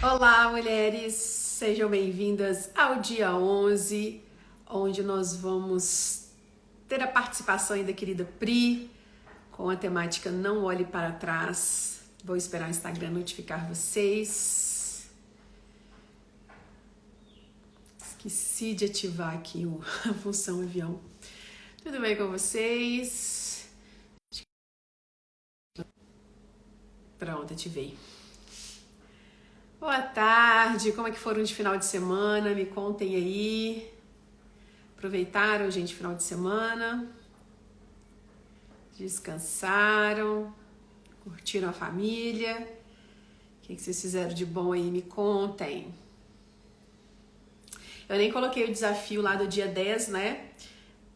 Olá, mulheres! Sejam bem-vindas ao dia 11, onde nós vamos ter a participação aí da querida Pri, com a temática Não Olhe para Trás. Vou esperar o Instagram notificar vocês. Esqueci de ativar aqui a função avião. Tudo bem com vocês? Pronto, ativei. Boa tarde, como é que foram de final de semana? Me contem aí. Aproveitaram, gente, final de semana? Descansaram? Curtiram a família? O que vocês fizeram de bom aí? Me contem. Eu nem coloquei o desafio lá do dia 10, né?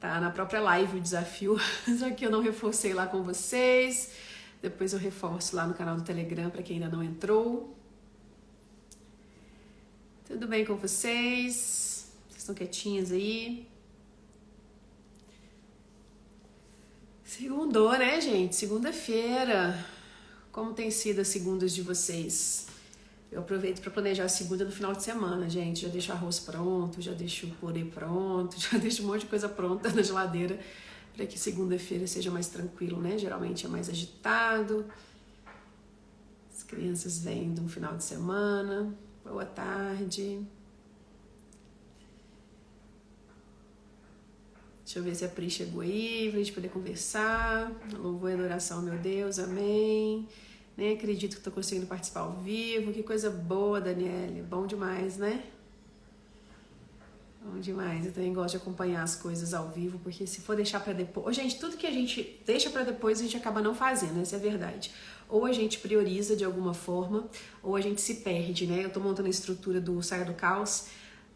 Tá na própria live o desafio, só que eu não reforcei lá com vocês. Depois eu reforço lá no canal do Telegram para quem ainda não entrou. Tudo bem com vocês? Vocês estão quietinhas aí? Segundou, né, gente? Segunda-feira. Como tem sido as segundas de vocês? Eu aproveito para planejar a segunda no final de semana, gente. Já deixo arroz pronto, já deixo o purê pronto, já deixo um monte de coisa pronta na geladeira para que segunda-feira seja mais tranquilo, né? Geralmente é mais agitado. As crianças vêm de um final de semana. Boa tarde. Deixa eu ver se a Pri chegou aí, pra gente poder conversar. Louvor e adoração, meu Deus, amém. Nem acredito que tô conseguindo participar ao vivo. Que coisa boa, Daniele. Bom demais, né? Bom demais. Eu também gosto de acompanhar as coisas ao vivo, porque se for deixar pra depois... Ô, gente, tudo que a gente deixa pra depois, a gente acaba não fazendo, essa é a verdade. Ou a gente prioriza de alguma forma, ou a gente se perde, né? Eu tô montando a estrutura do Saia do Caos,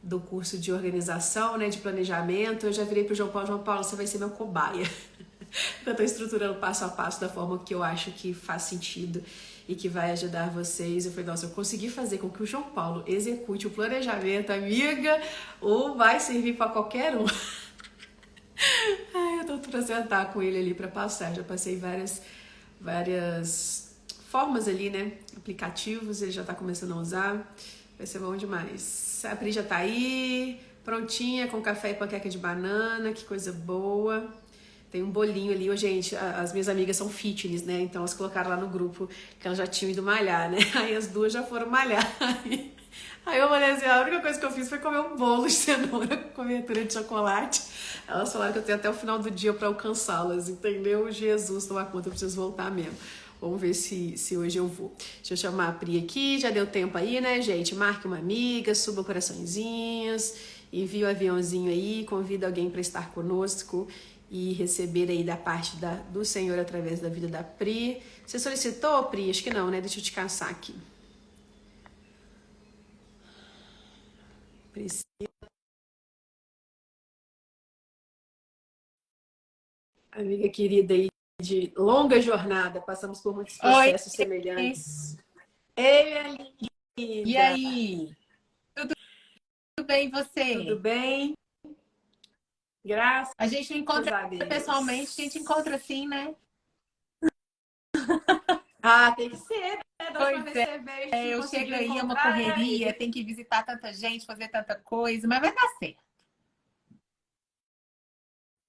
do curso de organização, né, de planejamento. Eu já virei pro João Paulo, você vai ser meu cobaia. Eu tô estruturando passo a passo da forma que eu acho que faz sentido e que vai ajudar vocês. Eu falei, nossa, eu consegui fazer com que o João Paulo execute o planejamento, amiga, ou vai servir para qualquer um. Ai, eu tô pra sentar com ele ali para passar. Já passei várias formas ali, né, aplicativos, ele já tá começando a usar. Vai ser bom demais. A Pri já tá aí, prontinha, com café e panqueca de banana, que coisa boa. Tem um bolinho ali. Ô, gente, as minhas amigas são fitness, né? Então elas colocaram lá no grupo que elas já tinham ido malhar, né? Aí as duas já foram malhar. Aí eu falei assim, a única coisa que eu fiz foi comer um bolo de cenoura com cobertura de chocolate. Elas falaram que eu tenho até o final do dia pra alcançá-las, entendeu? Jesus, toma conta, eu preciso voltar mesmo. Vamos ver se hoje eu vou. Deixa eu chamar a Pri aqui, já deu tempo aí, né, gente? Marque uma amiga, suba coraçõezinhos, envia o aviãozinho aí, convida alguém para estar conosco e receber aí da parte do Senhor através da vida da Pri. Você solicitou, Pri? Acho que não, né? Deixa eu te caçar aqui. Priscila. Amiga querida aí de longa jornada, passamos por muitos Oi, processos semelhantes. Ei, minha e linda! aí? Tudo bem, e Tudo você? bem? Graças A gente não encontra a pessoalmente, a gente Deus. encontra assim, né? Ah, tem que ser, né? Da última Pois vez que você veio, a gente não eu chego conseguiu aí, é uma encontrar, né, correria, amiga? tem que visitar tanta gente, fazer tanta coisa, mas vai dar certo.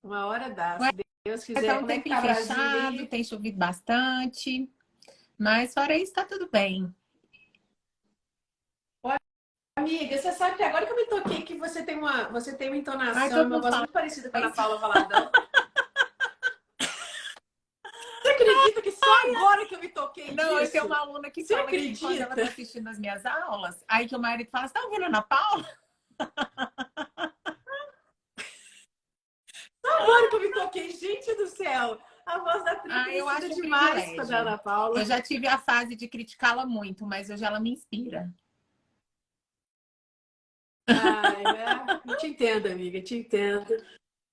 Uma hora dá, Vai se Deus estar quiser. um Como é que tempinho tá Brasília fechado, aí? tem chovido bastante, mas fora isso, tá tudo bem. Ô, amiga, você sabe que agora que eu me toquei que você tem uma Ai, entonação e todo uma mundo voz fala muito parecida com a Ana isso. Paula Valadão. Você acredita que só agora que eu me toquei Não, eu tenho uma disso? aluna que Você fala que quando ela tá acredita? assistindo as minhas aulas, aí que o marido fala, você tá ouvindo a Ana Paula? Só agora que eu me toquei, gente do céu! A voz da Pri é Ah, eu parecida acho um demais com a da privilégio. Ana Eu Paula. já tive a fase de criticá-la muito, mas hoje ela me inspira. Ai, né? Eu te entendo, amiga, te entendo.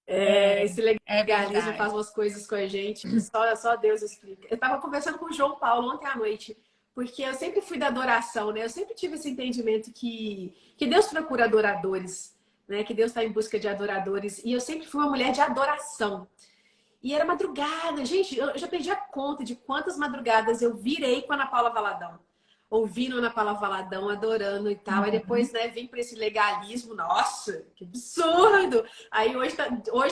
É, É, esse é legalismo faz verdade. umas coisas com a gente que só Deus explica. Eu estava conversando com o João Paulo ontem à noite, porque eu sempre fui da adoração, né? Eu sempre tive esse entendimento que Deus procura adoradores, né? Que Deus está em busca de adoradores. E eu sempre fui uma mulher de adoração. E era madrugada. Gente, eu já perdi a conta de quantas madrugadas eu virei com a Ana Paula Valadão. ouvindo na Paula Valadão, adorando e tal. Aí depois, né, vim para esse legalismo. Nossa, que absurdo! Aí hoje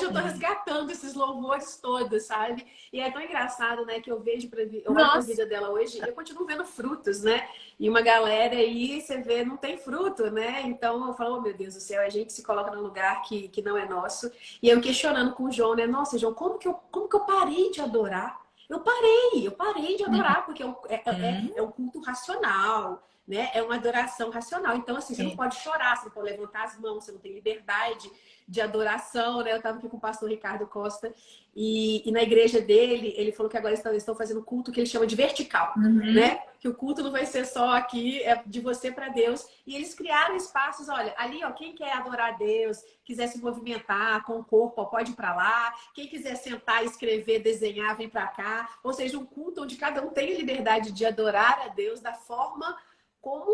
eu tô resgatando esses louvores todos, sabe? E é tão engraçado, né, que eu vejo, eu olho pra Nossa, vida dela hoje e eu continuo vendo frutos, né? E uma galera aí, você vê, não tem fruto, né? Então eu falo, oh, meu Deus do céu, a gente se coloca num lugar que não é nosso. E eu questionando com o João, né? Nossa, João, como que eu parei de adorar? Eu parei de adorar, porque é um culto racional, né? É uma adoração racional. Então, assim, você não é. pode chorar, você não pode levantar as mãos, você não tem liberdade de adoração, né? Eu estava aqui com o pastor Ricardo Costa e na igreja dele, ele falou que agora estão fazendo culto que ele chama de vertical, Uhum. né? Que o culto não vai ser só aqui, é de você para Deus. E eles criaram espaços, olha, ali, ó, quem quer adorar a Deus, quiser se movimentar com o corpo, ó, pode ir para lá. Quem quiser sentar, escrever, desenhar, vem para cá. Ou seja, um culto onde cada um tem a liberdade de adorar a Deus da forma como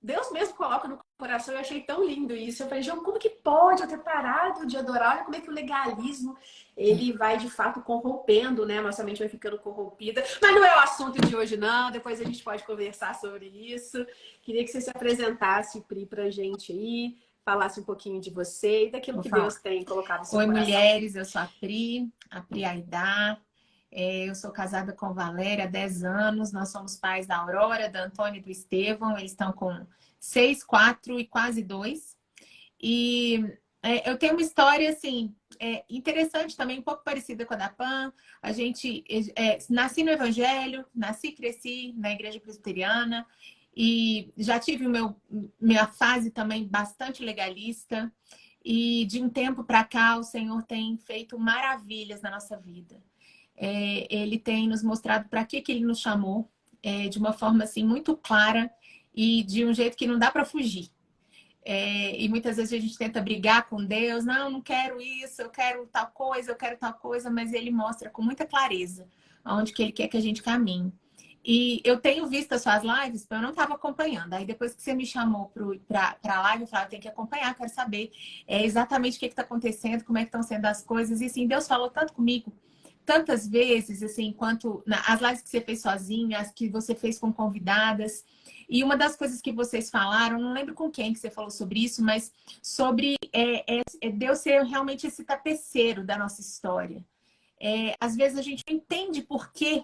Deus mesmo coloca no coração. Eu achei tão lindo isso. Eu falei, João, como que pode eu ter parado de adorar? Olha como é que o legalismo ele vai de fato corrompendo, né? Nossa mente vai ficando corrompida. Mas não é o assunto de hoje, não. Depois a gente pode conversar sobre isso. Queria que você se apresentasse, Pri, pra gente aí, falasse um pouquinho de você e daquilo Vou que Deus falar. tem colocado no seu Oi, coração. mulheres, eu sou a Pri Aidar. Eu sou casada com Valéria há 10 anos. Nós somos pais da Aurora, da Antônia e do Estevão. Eles estão com 6, 4 e quase 2. E eu tenho uma história, assim, interessante também, um pouco parecida com a da Pan. A gente nasci no Evangelho, nasci e cresci na Igreja Presbiteriana. E já tive minha fase também bastante legalista. E de um tempo para cá, o Senhor tem feito maravilhas na nossa vida. Ele tem nos mostrado para que Ele nos chamou, de uma forma assim muito clara e de um jeito que não dá para fugir. E muitas vezes a gente tenta brigar com Deus, não quero isso, eu quero tal coisa, mas Ele mostra com muita clareza aonde que Ele quer que a gente caminhe. E eu tenho visto as suas lives, eu não estava acompanhando. Aí depois que você me chamou para a live, eu falei, eu tenho que acompanhar, quero saber exatamente o que está acontecendo, como é que estão sendo as coisas. E assim, Deus falou tanto comigo, tantas vezes, assim, as lives que você fez sozinha, as que você fez com convidadas. E uma das coisas que vocês falaram, não lembro com quem que você falou sobre isso, mas sobre Deus ser realmente esse tapeceiro da nossa história. Às vezes a gente não entende por quê.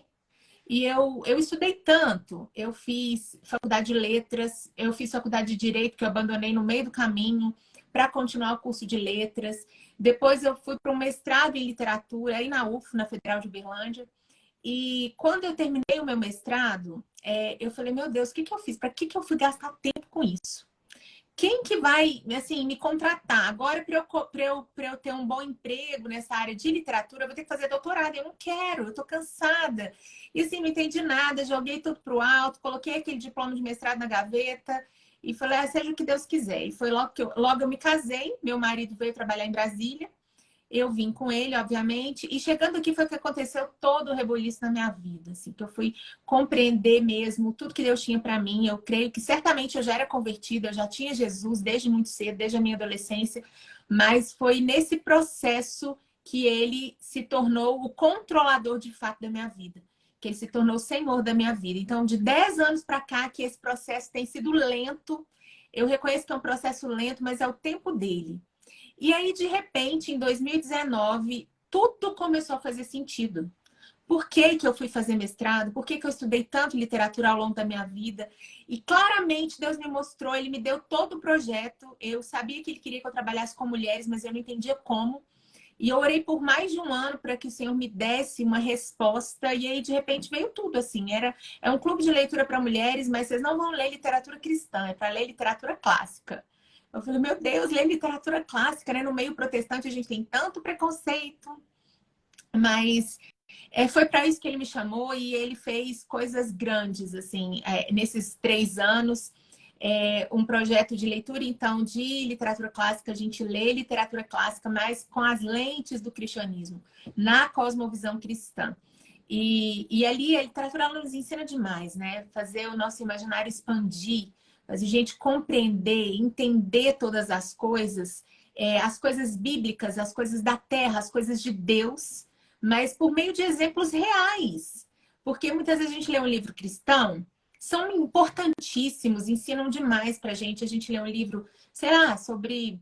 E eu estudei tanto. Eu fiz faculdade de letras, eu fiz faculdade de direito, que eu abandonei no meio do caminho para continuar o curso de letras. Depois eu fui para um mestrado em literatura aí na UF, na Federal de Uberlândia. E quando eu terminei o meu mestrado, eu falei, meu Deus, o que eu fiz? Para que eu fui gastar tempo com isso? Quem que vai, assim, me contratar? Agora, para eu ter um bom emprego nessa área de literatura, eu vou ter que fazer doutorado. Eu não quero, eu tô cansada. E assim, não entendi nada, joguei tudo pro alto, coloquei aquele diploma de mestrado na gaveta e falei, seja o que Deus quiser. E foi logo que logo eu me casei, meu marido veio trabalhar em Brasília. Eu vim com ele, obviamente, e chegando aqui foi que aconteceu todo o rebuliço na minha vida, assim, que eu fui compreender mesmo tudo que Deus tinha para mim. Eu creio que certamente eu já era convertida, eu já tinha Jesus desde muito cedo, desde a minha adolescência, mas foi nesse processo que ele se tornou o controlador de fato da minha vida, que ele se tornou o Senhor da minha vida. Então, de 10 anos para cá, que esse processo tem sido lento, eu reconheço que é um processo lento, mas é o tempo dele. E aí, de repente, em 2019, tudo começou a fazer sentido. Por que que eu fui fazer mestrado? Por que que eu estudei tanto literatura ao longo da minha vida? E claramente Deus me mostrou, Ele me deu todo o projeto. Eu sabia que Ele queria que eu trabalhasse com mulheres, mas eu não entendia como. E eu orei por mais de um ano para que o Senhor me desse uma resposta. E aí, de repente, veio tudo assim. É um clube de leitura para mulheres, mas vocês não vão ler literatura cristã, é para ler literatura clássica. Eu falei, meu Deus, ler literatura clássica, né? No meio protestante a gente tem tanto preconceito. Mas foi para isso que ele me chamou e ele fez coisas grandes, assim, nesses 3 anos. Um projeto de leitura, então, de literatura clássica. A gente lê literatura clássica, mas com as lentes do cristianismo, na cosmovisão cristã. E ali a literatura nos ensina demais, né? Fazer o nosso imaginário expandir, fazer a gente compreender, entender todas as coisas bíblicas, as coisas da terra, as coisas de Deus, mas por meio de exemplos reais. Porque muitas vezes a gente lê um livro cristão são importantíssimos, ensinam demais pra gente. A gente lê um livro, sei lá, sobre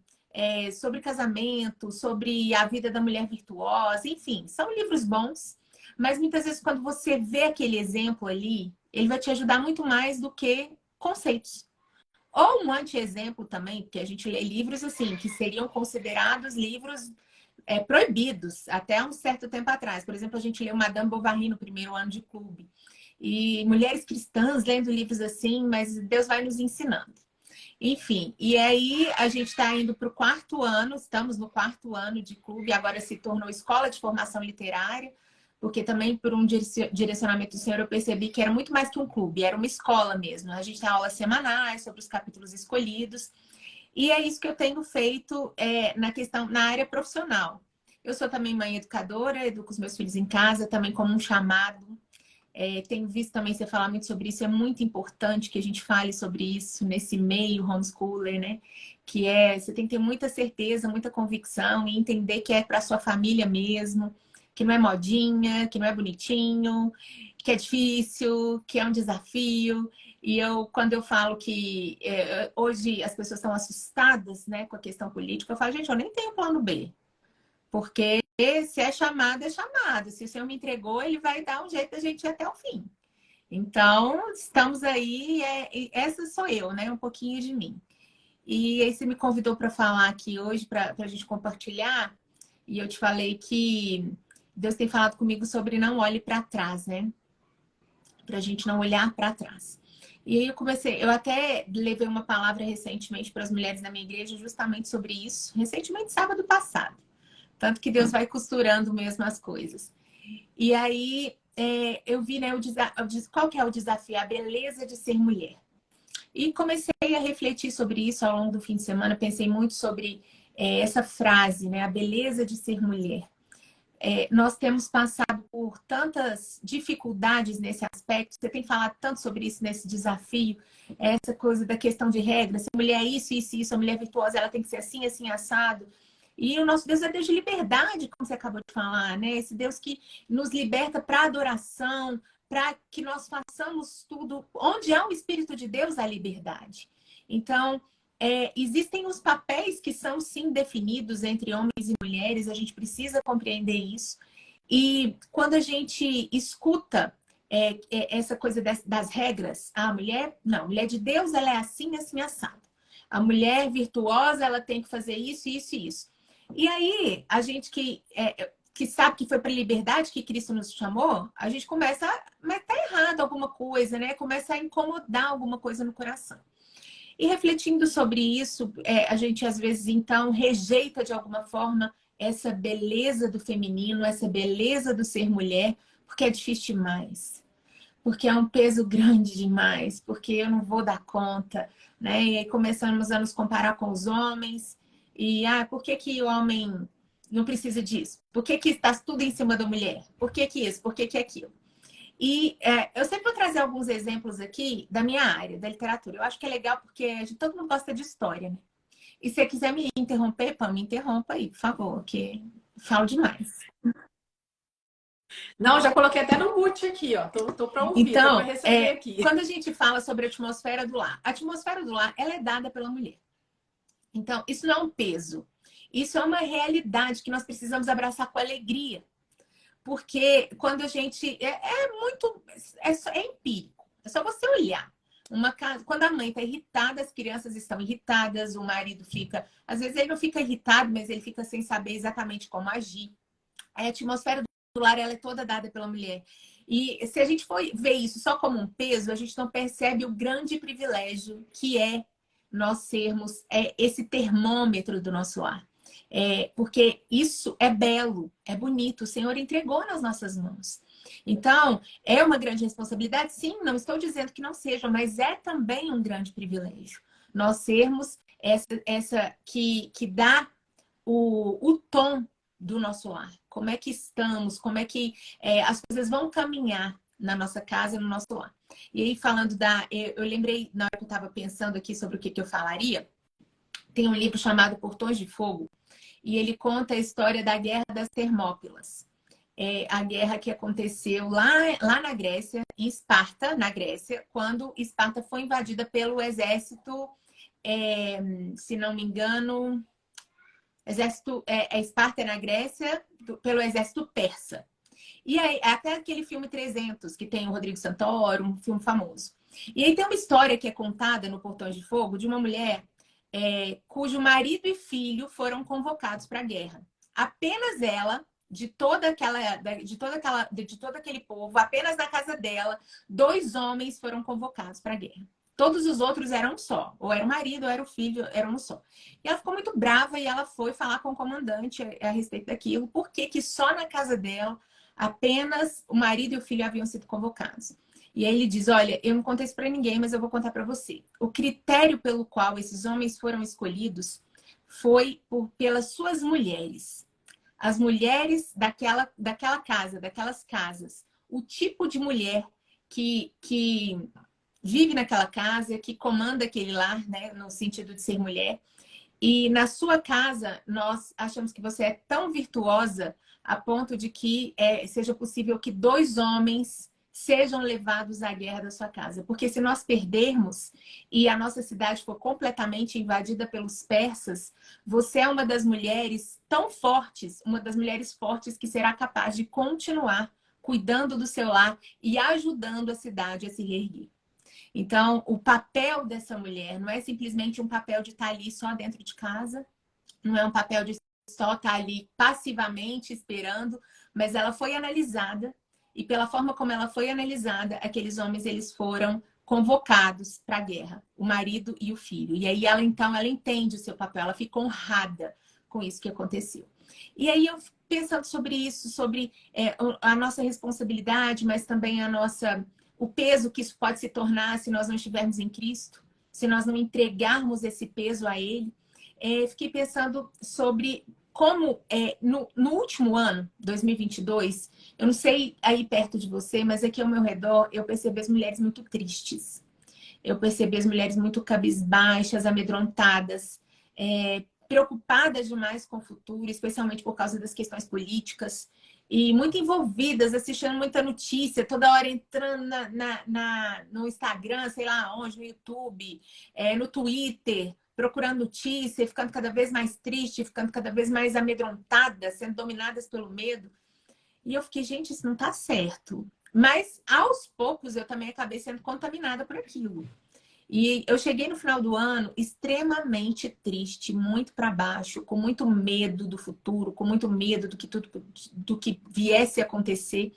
casamento, sobre a vida da mulher virtuosa, enfim, são livros bons, mas muitas vezes quando você vê aquele exemplo ali, ele vai te ajudar muito mais do que conceitos. Ou um anti-exemplo também, porque a gente lê livros assim, que seriam considerados livros proibidos até um certo tempo atrás. Por exemplo, a gente leu Madame Bovary no primeiro ano de clube. E mulheres cristãs lendo livros assim, mas Deus vai nos ensinando. Enfim, e aí a gente está indo para o quarto ano, estamos no quarto ano de clube, agora se tornou escola de formação literária, porque também por um direcionamento do senhor eu percebi que era muito mais que um clube, era uma escola mesmo. A gente tem aulas semanais sobre os capítulos escolhidos, e é isso que eu tenho feito na área profissional. Eu sou também mãe educadora, educo os meus filhos em casa, também como um chamado. Tenho visto também você falar muito sobre isso, é muito importante que a gente fale sobre isso nesse meio homeschooler, né? Que você tem que ter muita certeza, muita convicção e entender que é para sua família mesmo, que não é modinha, que não é bonitinho, que é difícil, que é um desafio. E quando eu falo que hoje as pessoas estão assustadas, né, com a questão política, eu falo, gente, eu nem tenho plano B. Porque se é chamado, é chamado. Se o Senhor me entregou, ele vai dar um jeito da gente ir até o fim. Então, estamos aí, essa sou eu, né? Um pouquinho de mim. E aí você me convidou para falar aqui hoje, para a gente compartilhar, e eu te falei que Deus tem falado comigo sobre não olhe para trás, né? Para a gente não olhar para trás. E aí eu até levei uma palavra recentemente para as mulheres da minha igreja justamente sobre isso, recentemente, sábado passado. Tanto que Deus vai costurando mesmo as coisas. E aí eu vi, né, qual que é o desafio? A beleza de ser mulher. E comecei a refletir sobre isso ao longo do fim de semana. Pensei muito sobre essa frase, né? A beleza de ser mulher. Nós temos passado por tantas dificuldades nesse aspecto. Você tem falado tanto sobre isso nesse desafio. Essa coisa da questão de regras. Se a mulher é isso, isso, isso. A mulher virtuosa, ela tem que ser assim, assim, assado. E o nosso Deus é Deus de liberdade, como você acabou de falar, né? Esse Deus que nos liberta para adoração, para que nós façamos tudo. Onde há o Espírito de Deus, há liberdade. Então, existem os papéis que são, sim, definidos entre homens e mulheres. A gente precisa compreender isso. E quando a gente escuta essa coisa das regras, a mulher, não, a mulher de Deus, ela é assim, assim, assado. A mulher virtuosa, ela tem que fazer isso, isso e isso. E aí, a gente que sabe que foi para a liberdade que Cristo nos chamou, a gente começa mas tá errado alguma coisa, né? Começa a incomodar alguma coisa no coração. E refletindo sobre isso, a gente às vezes então rejeita de alguma forma essa beleza do feminino, essa beleza do ser mulher, porque é difícil demais. Porque é um peso grande demais, porque eu não vou dar conta, né? E aí começamos a nos comparar com os homens. E, por que que o homem não precisa disso? Por que que está tudo em cima da mulher? Por que que isso? Por que que aquilo? E eu sempre vou trazer alguns exemplos aqui da minha área, da literatura. Eu acho que é legal porque todo mundo gosta de história, né? E se você quiser me interromper, Pam, me interrompa aí, por favor, que falo demais. Não, já coloquei até no mute aqui, ó. Tô para ouvir, tô para Então, receber aqui. quando a gente fala sobre a atmosfera do lar, a atmosfera do lar, ela é dada pela mulher. Então, isso não é um peso. Isso é uma realidade que nós precisamos abraçar com alegria. Porque quando a gente... É empírico. É só você olhar. Uma casa, quando a mãe está irritada, as crianças estão irritadas, o marido fica... Às vezes ele não fica irritado, mas ele fica sem saber exatamente como agir. A atmosfera do lar, ela é toda dada pela mulher. E se a gente for ver isso só como um peso, a gente não percebe o grande privilégio que é nós sermos esse termômetro do nosso lar. Porque isso é belo, é bonito, o Senhor entregou nas nossas mãos. Então, é uma grande responsabilidade? Sim, não estou dizendo que não seja, mas é também um grande privilégio. Nós sermos essa que dá o tom do nosso lar. Como é que estamos, como é que as coisas vão caminhar na nossa casa, no nosso lar. E aí, falando eu lembrei, na hora que eu estava pensando aqui sobre o que eu falaria, tem um livro chamado Portões de Fogo, e ele conta a história da Guerra das Termópilas. a guerra que aconteceu lá na Grécia, em Esparta, na Grécia, quando Esparta foi invadida pelo exército, se não me engano, Esparta na Grécia, pelo exército persa. E aí, até aquele filme 300, que tem o Rodrigo Santoro, um filme famoso. E aí tem uma história que é contada no Portões de Fogo de uma mulher cujo marido e filho foram convocados para a guerra. Apenas ela, de todo aquele povo, apenas na casa dela, 2 homens foram convocados para a guerra. Todos os outros eram um só. Ou era o marido, ou era o filho, eram um só. E ela ficou muito brava e ela foi falar com o comandante a respeito daquilo. Por que só na casa dela apenas o marido e o filho haviam sido convocados? E aí ele diz, olha, eu não contei isso para ninguém, mas eu vou contar para você. O critério pelo qual esses homens foram escolhidos foi pelas suas mulheres. As mulheres daquela casa, daquelas casas. O tipo de mulher que vive naquela casa, que comanda aquele lar, né, no sentido de ser mulher. E na sua casa, nós achamos que você é tão virtuosa a ponto de que seja possível que 2 homens sejam levados à guerra da sua casa. Porque se nós perdermos e a nossa cidade for completamente invadida pelos persas, você é uma das mulheres tão fortes, uma das mulheres fortes que será capaz de continuar cuidando do seu lar e ajudando a cidade a se reerguer. Então, o papel dessa mulher não é simplesmente um papel de estar ali só dentro de casa, não é um papel de só estar ali passivamente esperando, mas ela foi analisada e pela forma como ela foi analisada, aqueles homens eles foram convocados para a guerra, o marido e o filho. E aí ela entende o seu papel, ela fica honrada com isso que aconteceu. E aí eu pensando sobre isso, sobre a nossa responsabilidade, mas também o peso que isso pode se tornar se nós não estivermos em Cristo, se nós não entregarmos esse peso a Ele. Fiquei pensando sobre como no último ano, 2022, eu não sei aí perto de você, mas aqui ao meu redor eu percebi as mulheres muito tristes. Eu percebi as mulheres muito cabisbaixas, amedrontadas, preocupadas demais com o futuro, especialmente por causa das questões políticas. E muito envolvidas, assistindo muita notícia, toda hora entrando no Instagram, sei lá onde, no YouTube, no Twitter, procurando notícia, ficando cada vez mais triste, ficando cada vez mais amedrontadas, sendo dominadas pelo medo. E eu fiquei, gente, isso não tá certo. Mas, aos poucos, eu também acabei sendo contaminada por aquilo. E eu cheguei no final do ano extremamente triste, muito para baixo, com muito medo do futuro, com muito medo do que viesse a acontecer.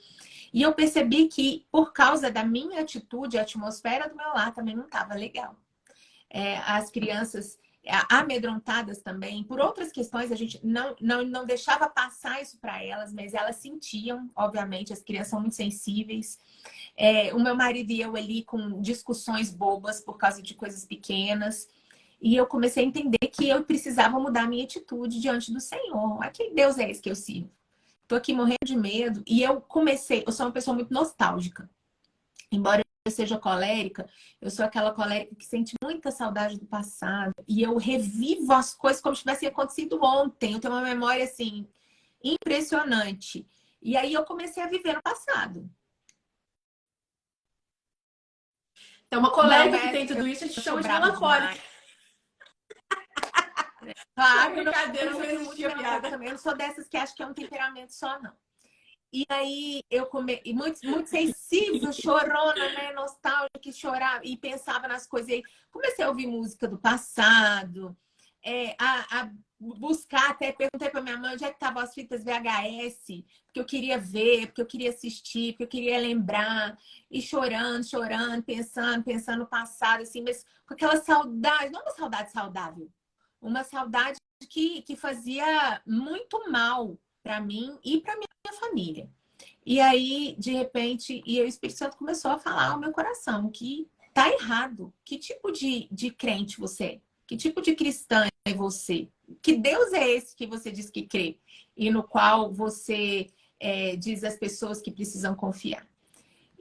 E eu percebi que, por causa da minha atitude, a atmosfera do meu lar também não estava legal. As crianças amedrontadas também, por outras questões, a gente não deixava passar isso para elas, mas elas sentiam, obviamente, as crianças são muito sensíveis. O meu marido e eu ali com discussões bobas por causa de coisas pequenas. E eu comecei a entender que eu precisava mudar a minha atitude diante do Senhor. Mas que Deus é esse que eu sirvo? Tô aqui morrendo de medo. E eu sou uma pessoa muito nostálgica. Embora eu seja colérica, eu sou aquela colérica que sente muita saudade do passado. E eu revivo as coisas como se tivessem acontecido ontem. Eu tenho uma memória, assim, impressionante. E aí eu comecei a viver no passado. Então, uma colega que tem tudo isso, a gente chama de melancólica. Claro, brincadeira, não existia piada. Eu não sou dessas que acham que é um temperamento só, não. E aí eu muito sensível, chorona, né? Nostálgica, que chorava e pensava nas coisas. E aí comecei a ouvir música do passado, a buscar, até perguntei para minha mãe onde é que estavam as fitas VHS, porque eu queria ver, porque eu queria assistir, porque eu queria lembrar, e chorando, pensando no passado, assim, mas com aquela saudade, não uma saudade saudável, uma saudade que fazia muito mal para mim e para minha família. E aí, de repente, o Espírito Santo começou a falar ao meu coração que tá errado. Que tipo de crente você é? Que tipo de cristã é você? Que Deus é esse que você diz que crê? E no qual você diz às pessoas que precisam confiar.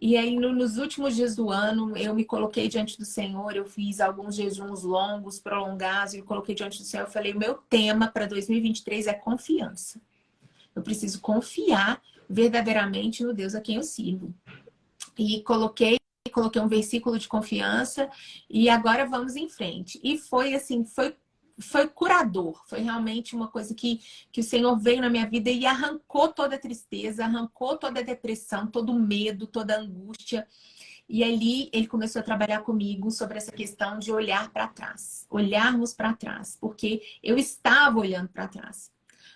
E aí, nos últimos dias do ano, eu me coloquei diante do Senhor, eu fiz alguns jejuns longos, prolongados, e coloquei diante do Senhor. Eu falei, o meu tema para 2023 é confiança. Eu preciso confiar, verdadeiramente no Deus a quem eu sirvo. E coloquei um versículo de confiança e agora vamos em frente. E foi assim, foi curador, foi realmente uma coisa que o Senhor veio na minha vida e arrancou toda a tristeza, arrancou toda a depressão, todo o medo, toda a angústia. E ali ele começou a trabalhar comigo sobre essa questão de olhar para trás, olharmos para trás, porque eu estava olhando para trás.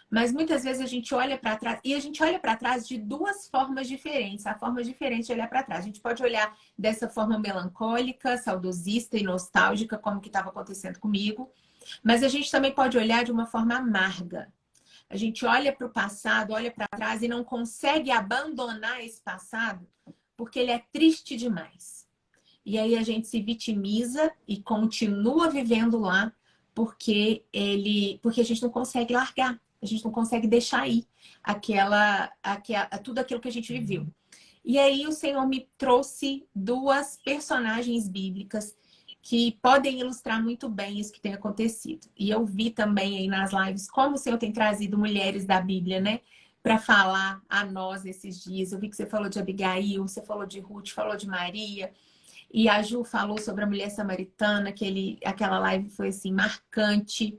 Mas muitas vezes a gente olha para trás e a gente olha para trás de duas formas diferentes. A forma diferente de olhar para trás. A gente pode olhar dessa forma melancólica, saudosista e nostálgica, como que estava acontecendo comigo. Mas a gente também pode olhar de uma forma amarga. A gente olha para o passado, olha para trás e não consegue abandonar esse passado porque ele é triste demais. E aí a gente se vitimiza e continua vivendo lá porque a gente não consegue largar. A gente não consegue deixar ir tudo aquilo que a gente viveu. E aí o Senhor me trouxe duas personagens bíblicas que podem ilustrar muito bem isso que tem acontecido. E eu vi também aí nas lives como o Senhor tem trazido mulheres da Bíblia, né? Para falar a nós esses dias. Eu vi que você falou de Abigail, você falou de Ruth, falou de Maria. E a Ju falou sobre a mulher samaritana, aquela live foi assim, marcante.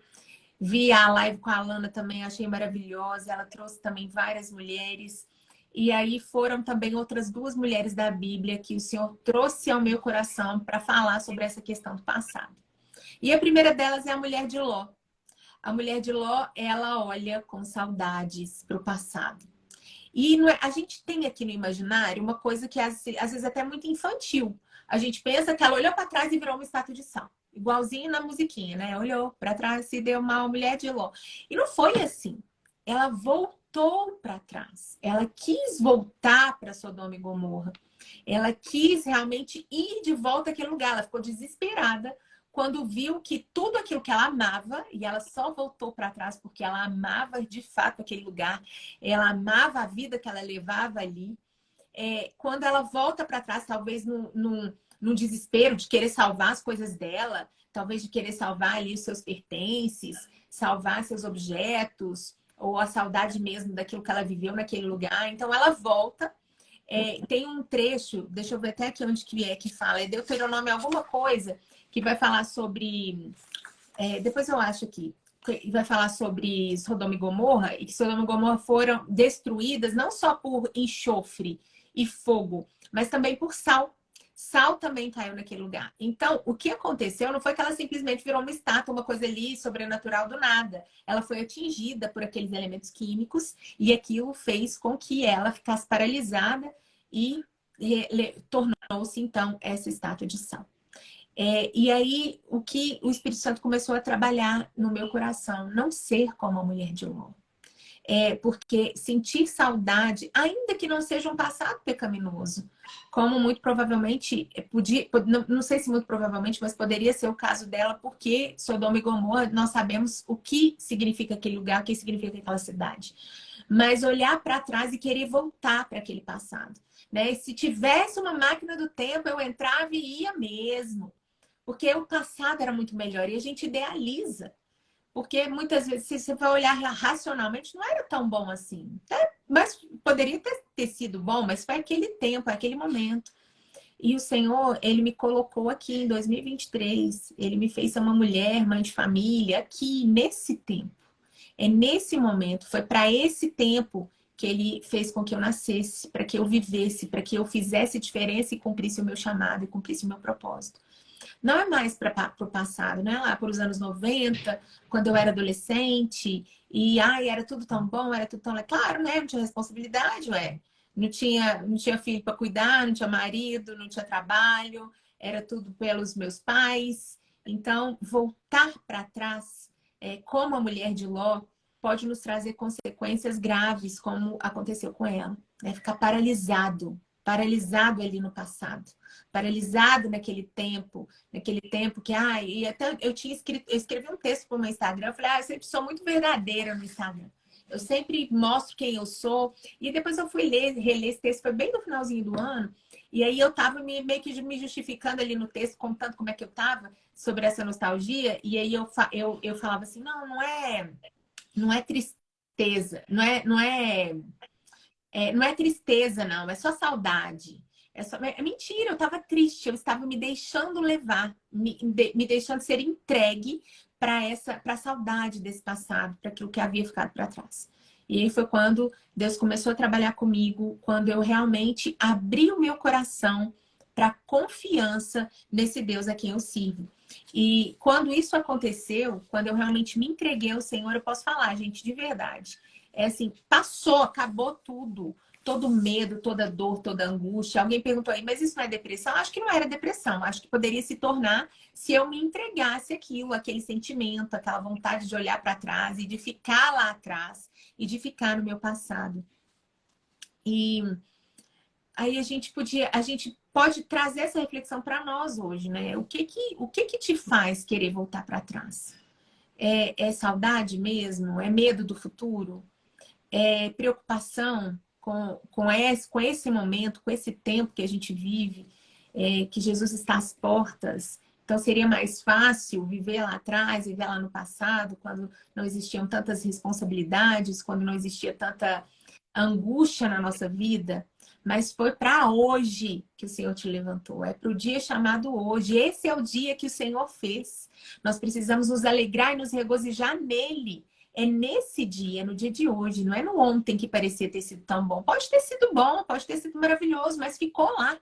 Vi a live com a Alana também, achei maravilhosa. Ela trouxe também várias mulheres. E aí foram também outras duas mulheres da Bíblia que o Senhor trouxe ao meu coração para falar sobre essa questão do passado. E a primeira delas é a mulher de Ló. A mulher de Ló, ela olha com saudades para o passado. E a gente tem aqui no imaginário uma coisa que às vezes até é muito infantil. A gente pensa que ela olhou para trás e virou uma estátua de sal. Igualzinho na musiquinha, né? Olhou para trás e deu uma mulher de Ló. E não foi assim. Ela voltou para trás. Ela quis voltar para Sodoma e Gomorra. Ela quis realmente ir de volta àquele lugar. Ela ficou desesperada quando viu que tudo aquilo que ela amava, e ela só voltou para trás porque ela amava de fato aquele lugar, ela amava a vida que ela levava ali. Quando ela volta para trás, talvez num desespero de querer salvar as coisas dela, talvez de querer salvar ali os seus pertences, salvar seus objetos, ou a saudade mesmo daquilo que ela viveu naquele lugar. Então ela volta. Tem um trecho, deixa eu ver até aqui onde que é que fala, é Deuteronômio alguma coisa, que vai falar sobre... depois eu acho aqui. Vai falar sobre Sodoma e Gomorra, e que Sodoma e Gomorra foram destruídas não só por enxofre e fogo, mas também por sal. Sal também caiu naquele lugar. Então, o que aconteceu não foi que ela simplesmente virou uma estátua, uma coisa ali sobrenatural do nada. Ela foi atingida por aqueles elementos químicos e aquilo fez com que ela ficasse paralisada e tornou-se, então, essa estátua de sal. E aí, o que o Espírito Santo começou a trabalhar no meu coração, não ser como a mulher de Ló. Porque sentir saudade, ainda que não seja um passado pecaminoso, como muito provavelmente, não sei se muito provavelmente, mas poderia ser o caso dela, porque Sodoma e Gomorra, nós sabemos o que significa aquele lugar, o que significa aquela cidade. Mas olhar para trás e querer voltar para aquele passado. Né? E se tivesse uma máquina do tempo, eu entrava e ia mesmo. Porque o passado era muito melhor e a gente idealiza. Porque muitas vezes, se você vai olhar racionalmente, não era tão bom assim. Mas poderia ter sido bom, mas foi aquele tempo, aquele momento. E o Senhor, Ele me colocou aqui em 2023. Ele me fez ser uma mulher, mãe de família, aqui, nesse tempo. É nesse momento, foi para esse tempo que Ele fez com que eu nascesse, para que eu vivesse, para que eu fizesse diferença e cumprisse o meu chamado e cumprisse o meu propósito. Não é mais para o passado, né? Lá para os anos 90, quando eu era adolescente, e era tudo tão bom, era tudo tão... Claro, né? Não tinha responsabilidade, ué. Não tinha filho para cuidar, não tinha marido, não tinha trabalho, era tudo pelos meus pais. Então, voltar para trás, como a mulher de Ló, pode nos trazer consequências graves, como aconteceu com ela. Né? Ficar paralisado ali no passado, paralisado naquele tempo que, e até eu escrevi um texto para o meu Instagram, eu falei, eu sempre sou muito verdadeira no Instagram. Eu sempre mostro quem eu sou. E depois eu fui reler esse texto, foi bem no finalzinho do ano. E aí eu tava meio que me justificando ali no texto, contando como é que eu tava sobre essa nostalgia. E aí eu falava assim, não é tristeza, não é Não é tristeza, não, é só saudade. É mentira, eu estava triste, eu estava me deixando levar, me deixando ser entregue para a saudade desse passado, para aquilo que havia ficado para trás. E aí foi quando Deus começou a trabalhar comigo, quando eu realmente abri o meu coração para confiança nesse Deus a quem eu sirvo. E quando isso aconteceu, quando eu realmente me entreguei ao Senhor, eu posso falar, gente, de verdade. É assim, passou, acabou tudo. Todo medo, toda dor, toda angústia. Alguém perguntou aí, mas isso não é depressão? Acho que não era depressão. Acho que poderia se tornar se eu me entregasse aquilo, aquele sentimento, aquela vontade de olhar para trás e de ficar lá atrás e de ficar no meu passado. E aí a gente pode trazer essa reflexão para nós hoje, né? O que que te faz querer voltar para trás? É saudade mesmo? É medo do futuro? É preocupação com esse momento, com esse tempo que a gente vive, que Jesus está às portas? Então seria mais fácil viver lá atrás, viver lá no passado, quando não existiam tantas responsabilidades, quando não existia tanta angústia na nossa vida, mas foi para hoje que o Senhor te levantou. É para o dia chamado hoje. Esse é o dia que o Senhor fez. Nós precisamos nos alegrar e nos regozijar nele. É nesse dia, no dia de hoje, não é no ontem que parecia ter sido tão bom. Pode ter sido bom, pode ter sido maravilhoso, mas ficou lá.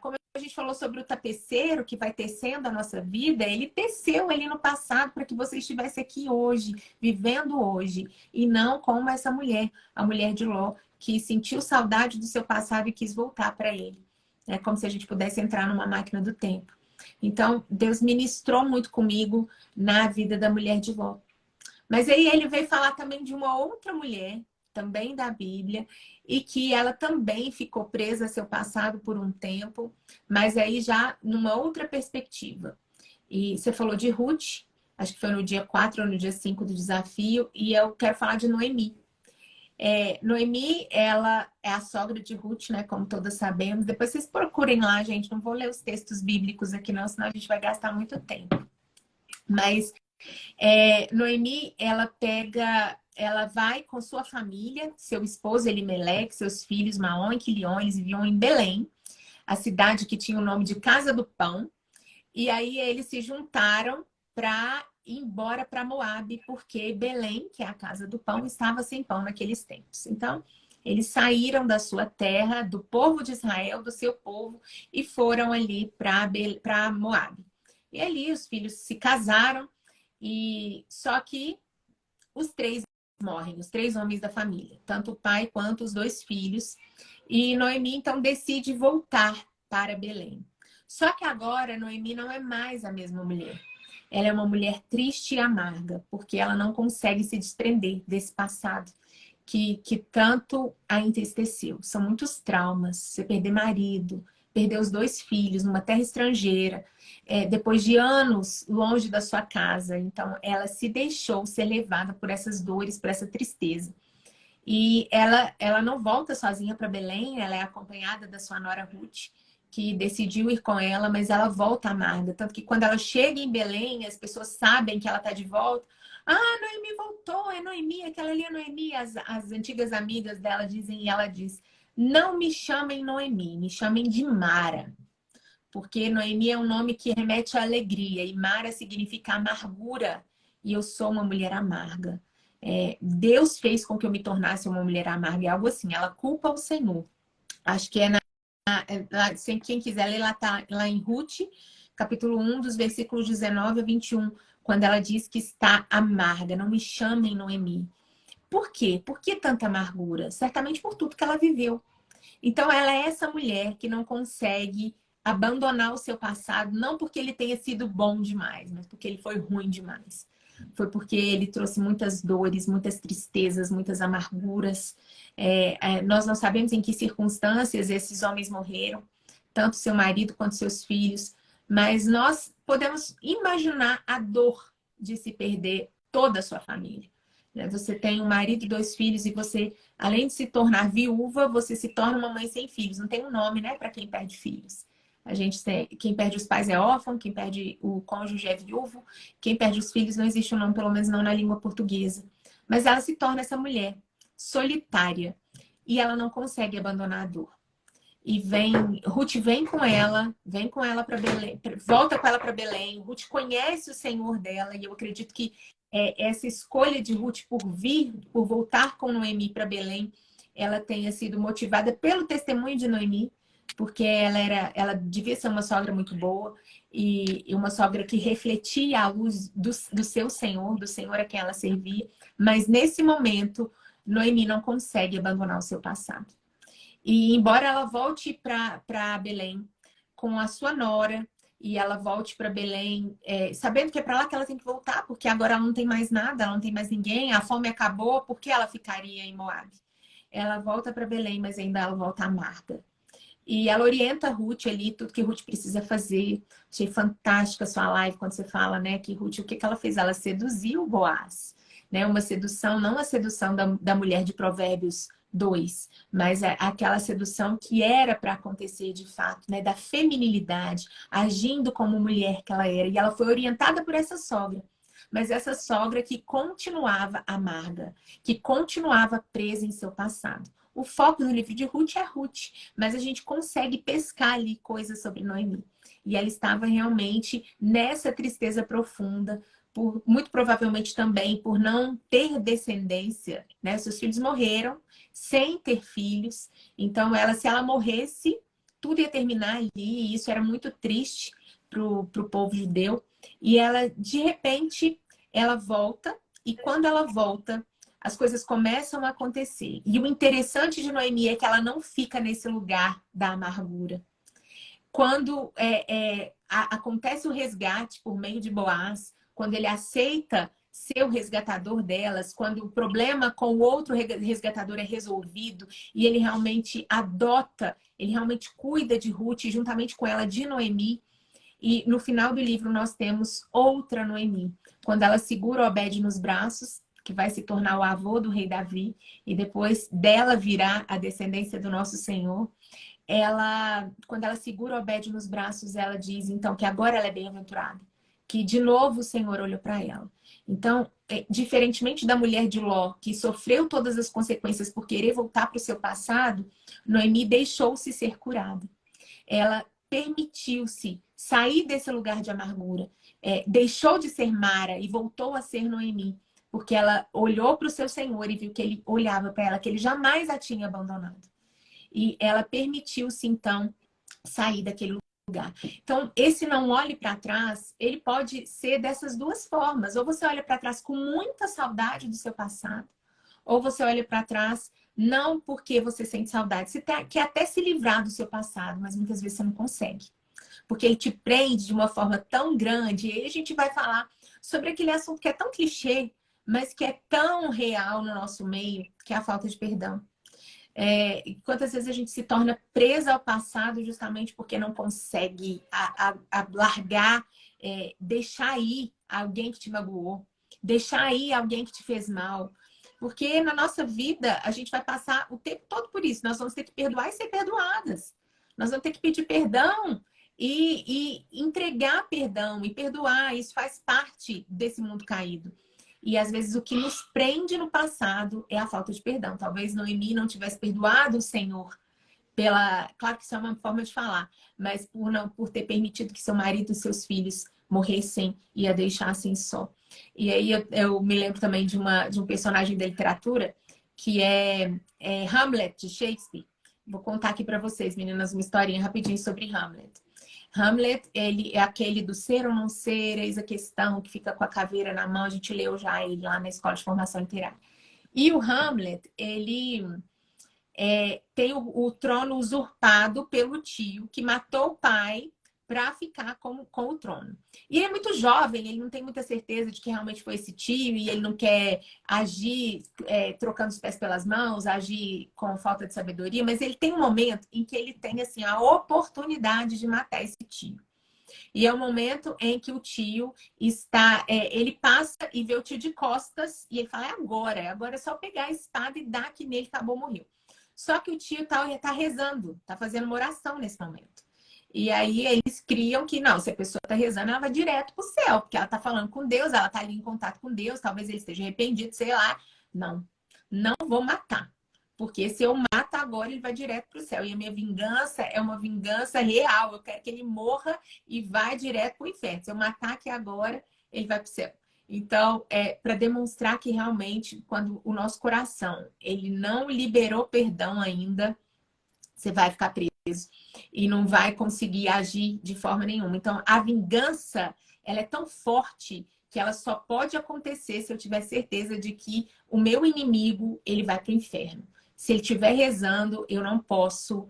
Como a gente falou sobre o tapeceiro que vai tecendo a nossa vida, ele teceu ali no passado para que você estivesse aqui hoje, vivendo hoje, e não como essa mulher, a mulher de Ló, que sentiu saudade do seu passado e quis voltar para ele. É como se a gente pudesse entrar numa máquina do tempo. Então, Deus ministrou muito comigo na vida da mulher de Ló. Mas aí ele veio falar também de uma outra mulher, também da Bíblia, e que ela também ficou presa a seu passado por um tempo, mas aí já numa outra perspectiva. E você falou de Ruth, acho que foi no dia 4 ou no dia 5 do desafio, e eu quero falar de Noemi. Noemi, ela é a sogra de Ruth, né? Como todas sabemos. Depois vocês procurem lá, gente. Não vou ler os textos bíblicos aqui, não, senão a gente vai gastar muito tempo. Mas Noemi, ela vai com sua família, seu esposo Elimeleque, seus filhos Maom e Quilion, eles viviam em Belém, a cidade que tinha o nome de Casa do Pão. E aí eles se juntaram para ir embora para Moabe, porque Belém, que é a Casa do Pão, estava sem pão naqueles tempos. Então, eles saíram da sua terra, do povo de Israel, do seu povo, e foram ali para Moabe. E ali os filhos se casaram, e só que os três morrem, os três homens da família, tanto o pai quanto os dois filhos. E Noemi então decide voltar para Belém. Só que agora Noemi não é mais a mesma mulher. Ela é uma mulher triste e amarga, porque ela não consegue se desprender desse passado que tanto a entristeceu. São muitos traumas. Você perder marido, perder os dois filhos numa terra estrangeira, depois de anos longe da sua casa. Então, ela se deixou ser levada por essas dores, por essa tristeza. E ela não volta sozinha para Belém, ela é acompanhada da sua nora Ruth, que decidiu ir com ela, mas ela volta amarga. Tanto que quando ela chega em Belém, as pessoas sabem que ela está de volta. Ah, Noemi voltou, é Noemi, aquela ali é Noemi. As antigas amigas dela dizem, e ela diz, não me chamem Noemi, me chamem de Mara. Porque Noemi é um nome que remete à alegria, e Mara significa amargura, e eu sou uma mulher amarga. Deus fez com que eu me tornasse uma mulher amarga, é algo assim, ela culpa o Senhor. Acho que quem quiser ler, lá tá lá em Ruth, capítulo 1, dos versículos 19 a 21, quando ela diz que está amarga, não me chamem Noemi. Por quê? Por que tanta amargura? Certamente por tudo que ela viveu. Então, ela é essa mulher que não consegue abandonar o seu passado, não porque ele tenha sido bom demais, mas porque ele foi ruim demais. Foi porque ele trouxe muitas dores, muitas tristezas, muitas amarguras. Nós não sabemos em que circunstâncias esses homens morreram, tanto seu marido quanto seus filhos, mas nós podemos imaginar a dor de se perder toda a sua família. Você tem um marido e dois filhos e você, além de se tornar viúva, você se torna uma mãe sem filhos. Não tem um nome, né, para quem perde filhos. Quem perde os pais é órfão, quem perde o cônjuge é viúvo, quem perde os filhos não existe um nome, pelo menos não na língua portuguesa. Mas ela se torna essa mulher solitária. e ela não consegue abandonar a dor. E Ruth vem com ela para Belém, volta com ela para Belém. Ruth conhece o Senhor dela, e eu acredito que essa escolha de Ruth por voltar com Noemi para Belém, ela tenha sido motivada pelo testemunho de Noemi, porque ela devia ser uma sogra muito boa e uma sogra que refletia a luz do seu Senhor, do Senhor a quem ela servia. Mas nesse momento, Noemi não consegue abandonar o seu passado. E embora ela volte para Belém com a sua nora, e ela volte para Belém, sabendo que é para lá que ela tem que voltar, porque agora ela não tem mais nada, ela não tem mais ninguém, a fome acabou, por que ela ficaria em Moab? Ela volta para Belém, mas ainda ela volta amarga. E ela orienta a Ruth ali, tudo que Ruth precisa fazer. Achei fantástica a sua live quando você fala, né, que Ruth, o que ela fez? Ela seduziu Boaz, né? Uma sedução, não a sedução da mulher de Provérbios 2, mas aquela sedução que era para acontecer de fato, né? Da feminilidade, agindo como mulher que ela era. E ela foi orientada por essa sogra. Mas essa sogra que continuava amarga, que continuava presa em seu passado. O foco do livro de Ruth é Ruth, mas a gente consegue pescar ali coisas sobre Noemi. E ela estava realmente nessa tristeza profunda, muito provavelmente também por não ter descendência, né? Seus filhos morreram sem ter filhos. Então, se ela morresse, tudo ia terminar ali. E isso era muito triste para o povo judeu. E ela, de repente, ela volta. E quando ela volta, as coisas começam a acontecer. E o interessante de Noemi é que ela não fica nesse lugar da amargura. Quando acontece o resgate por meio de Boaz, quando ele aceita ser o resgatador delas, quando o problema com o outro resgatador é resolvido e ele realmente adota, ele realmente cuida de Ruth, juntamente com ela, de Noemi. E no final do livro nós temos outra Noemi, quando ela segura Obed nos braços, que vai se tornar o avô do rei Davi, e depois dela virá a descendência do nosso Senhor. Quando ela segura Obed nos braços, ela diz, então, que agora ela é bem-aventurada, que de novo o Senhor olhou para ela. Então, diferentemente da mulher de Ló, que sofreu todas as consequências por querer voltar para o seu passado, Noemi deixou-se ser curada. Ela permitiu-se sair desse lugar de amargura, deixou de ser Mara e voltou a ser Noemi, porque ela olhou para o seu Senhor e viu que ele olhava para ela, que ele jamais a tinha abandonado. E ela permitiu-se, então, sair daquele lugar. Então, esse não olhe para trás, ele pode ser dessas duas formas. Ou você olha para trás com muita saudade do seu passado, ou você olha para trás não porque você sente saudade. Você quer até se livrar do seu passado, mas muitas vezes você não consegue. Porque ele te prende de uma forma tão grande. E aí a gente vai falar sobre aquele assunto que é tão clichê, mas que é tão real no nosso meio, que é a falta de perdão. Quantas vezes a gente se torna presa ao passado justamente porque não consegue largar, deixar ir alguém que te magoou, deixar ir alguém que te fez mal. Porque na nossa vida a gente vai passar o tempo todo por isso. Nós vamos ter que perdoar e ser perdoadas. Nós vamos ter que pedir perdão e entregar perdão e perdoar. Isso faz parte desse mundo caído. E às vezes o que nos prende no passado é a falta de perdão. Talvez Noemi não tivesse perdoado o Senhor claro que isso é uma forma de falar, mas por ter permitido que seu marido e seus filhos morressem e a deixassem só. E aí eu me lembro também de um personagem da literatura que é Hamlet, de Shakespeare. Vou contar aqui para vocês, meninas, uma historinha rapidinho sobre Hamlet. Hamlet, ele é aquele do ser ou não ser, eis a questão, que fica com a caveira na mão. A gente leu já ele lá na Escola de Formação Literária. E o Hamlet, ele tem o trono usurpado pelo tio, que matou o pai para ficar com o trono. E ele é muito jovem, ele não tem muita certeza de que realmente foi esse tio, e ele não quer agir trocando os pés pelas mãos, agir com falta de sabedoria, mas ele tem um momento em que ele tem assim, a oportunidade de matar esse tio. E é o momento em que o tio ele passa e vê o tio de costas, e ele fala, agora é só pegar a espada e dar aqui nele, acabou, morreu. Só que o tio tá rezando, tá fazendo uma oração nesse momento. E aí eles criam que não, se a pessoa tá rezando, ela vai direto pro céu, porque ela tá falando com Deus, ela tá ali em contato com Deus, talvez ele esteja arrependido, sei lá. Não vou matar. Porque se eu mato agora, ele vai direto para o céu. E a minha vingança é uma vingança real. Eu quero que ele morra e vá direto para o inferno. Se eu matar aqui agora, ele vai para o céu. Então, é para demonstrar que realmente, quando o nosso coração ele não liberou perdão ainda, você vai ficar preso e não vai conseguir agir de forma nenhuma. Então, a vingança, ela é tão forte que ela só pode acontecer se eu tiver certeza de que o meu inimigo, ele vai para o inferno. Se ele estiver rezando, eu não posso,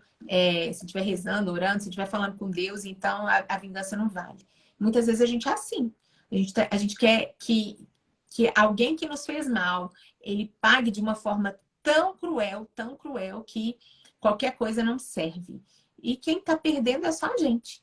se estiver rezando, orando, se estiver falando com Deus, então a vingança não vale. Muitas vezes a gente é assim. A gente quer que alguém que nos fez mal, ele pague de uma forma tão cruel, que qualquer coisa não serve. E quem está perdendo é só a gente.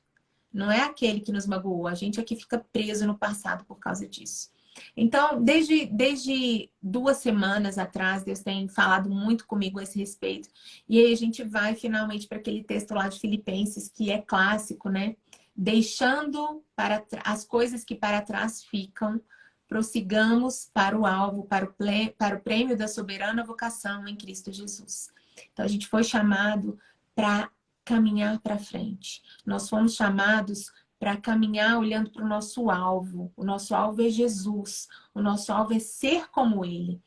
Não é aquele que nos magoou. A gente é que fica preso no passado por causa disso. Então, desde 2 semanas atrás, Deus tem falado muito comigo a esse respeito. E aí a gente vai finalmente para aquele texto lá de Filipenses, que é clássico, né? Deixando para as coisas que para trás ficam, prossigamos para o alvo, para o prêmio da soberana vocação em Cristo Jesus. Então, a gente foi chamado para caminhar para frente. Nós fomos chamados para caminhar olhando para o nosso alvo. O nosso alvo é Jesus. O nosso alvo é ser como Ele.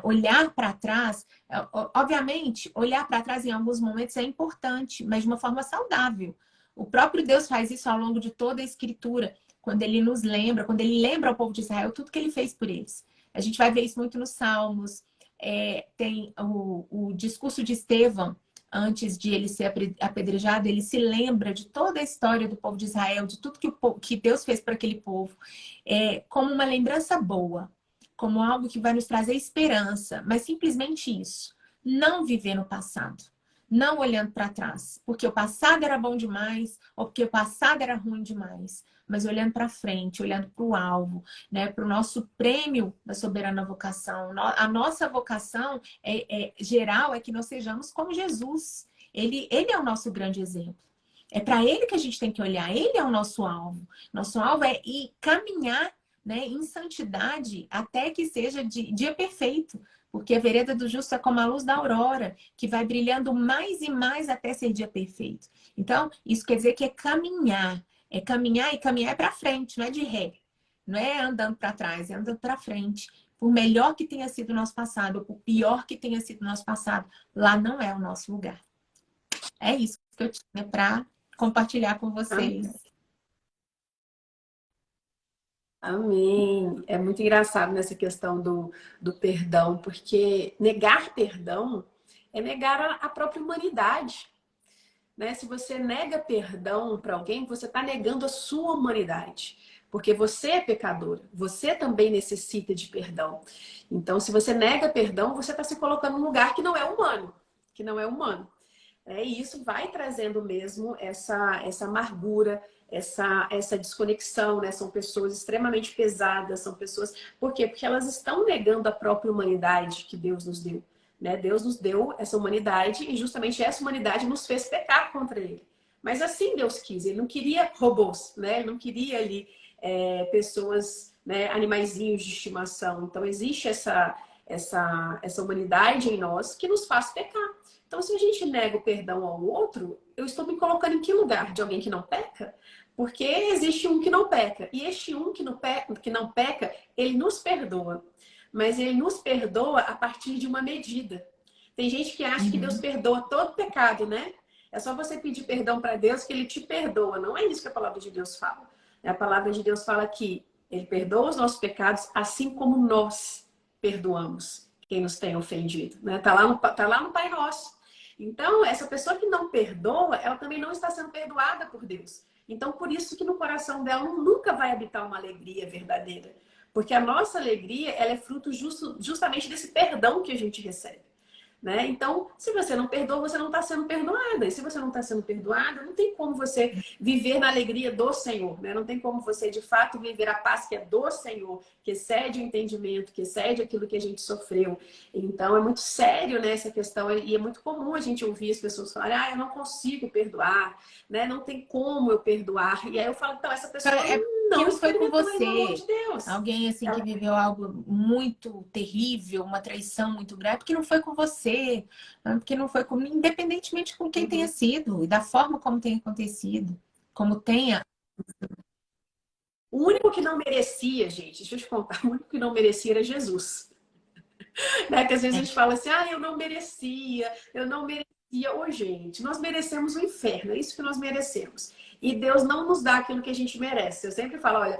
Olhar para trás, obviamente, olhar para trás em alguns momentos é importante, mas de uma forma saudável. O próprio Deus faz isso ao longo de toda a Escritura, quando Ele nos lembra, quando Ele lembra ao povo de Israel tudo que Ele fez por eles. A gente vai ver isso muito nos Salmos. Tem o discurso de Estevão, antes de ele ser apedrejado, ele se lembra de toda a história do povo de Israel, de tudo que Deus fez para aquele povo, como uma lembrança boa, como algo que vai nos trazer esperança, mas simplesmente isso. Não viver no passado, não olhando para trás, porque o passado era bom demais, ou porque o passado era ruim demais, mas olhando para frente, olhando para o alvo, né, para o nosso prêmio da soberana vocação. A nossa vocação geral é que nós sejamos como Jesus. Ele é o nosso grande exemplo. É para ele que a gente tem que olhar. Ele é o nosso alvo. Nosso alvo é ir caminhar, né, em santidade até que seja dia perfeito. Porque a vereda do justo é como a luz da aurora, que vai brilhando mais e mais até ser dia perfeito. Então, isso quer dizer que é caminhar. É caminhar, e caminhar é para frente, não é de ré. Não é andando para trás, é andando para frente. Por melhor que tenha sido o nosso passado, ou por pior que tenha sido o nosso passado, lá não é o nosso lugar. É isso que eu tinha para compartilhar com vocês. Amém. É muito engraçado nessa questão do perdão, porque negar perdão é negar a própria humanidade. Né? Se você nega perdão para alguém, você está negando a sua humanidade. Porque você é pecador, você também necessita de perdão. Então, se você nega perdão, você está se colocando num lugar que não é humano. Que não é humano. E isso vai trazendo mesmo essa amargura, essa desconexão, né? São pessoas extremamente pesadas, são pessoas... Por quê? Porque elas estão negando a própria humanidade que Deus nos deu. Né? Deus nos deu essa humanidade e justamente essa humanidade nos fez pecar contra Ele. Mas assim Deus quis. Ele não queria robôs, né? Ele não queria ali pessoas, né? Animaizinhos de estimação. Então existe essa humanidade em nós que nos faz pecar. Então, se a gente nega o perdão ao outro, eu estou me colocando em que lugar? De alguém que não peca? Porque existe um que não peca. E este um que não peca, ele nos perdoa. Mas ele nos perdoa a partir de uma medida. Tem gente que acha que Deus perdoa todo pecado, né? É só você pedir perdão para Deus que ele te perdoa. Não é isso que a palavra de Deus fala. A palavra de Deus fala que ele perdoa os nossos pecados assim como nós perdoamos quem nos tem ofendido. Né? Tá lá no Pai Nosso. Então, essa pessoa que não perdoa, ela também não está sendo perdoada por Deus. Então, por isso que no coração dela nunca vai habitar uma alegria verdadeira. Porque a nossa alegria, ela é fruto justamente desse perdão que a gente recebe. Né? Então, se você não perdoa, você não está sendo perdoada. E se você não está sendo perdoada, não tem como você viver na alegria do Senhor. Né? Não tem como você, de fato, viver a paz que é do Senhor, que excede o entendimento, que excede aquilo que a gente sofreu. Então, é muito sério, né, essa questão. E é muito comum a gente ouvir as pessoas falarem: eu não consigo perdoar, né? Não tem como eu perdoar. E aí eu falo: então, essa pessoa que não não foi com experimentou ainda o amor você. de Deus. Alguém assim que viveu algo muito terrível, uma traição muito grave, porque não foi com você, porque não foi com, independentemente com quem tenha Uhum. sido e da forma como tenha acontecido, como tenha. O único que não merecia, gente, deixa eu te contar, o único que não merecia era Jesus. Né? Que às vezes a É, gente fala assim, ah, eu não merecia, eu não merecia. Ô, gente, nós merecemos o inferno, é isso que nós merecemos. E Deus não nos dá aquilo que a gente merece. Eu sempre falo, olha,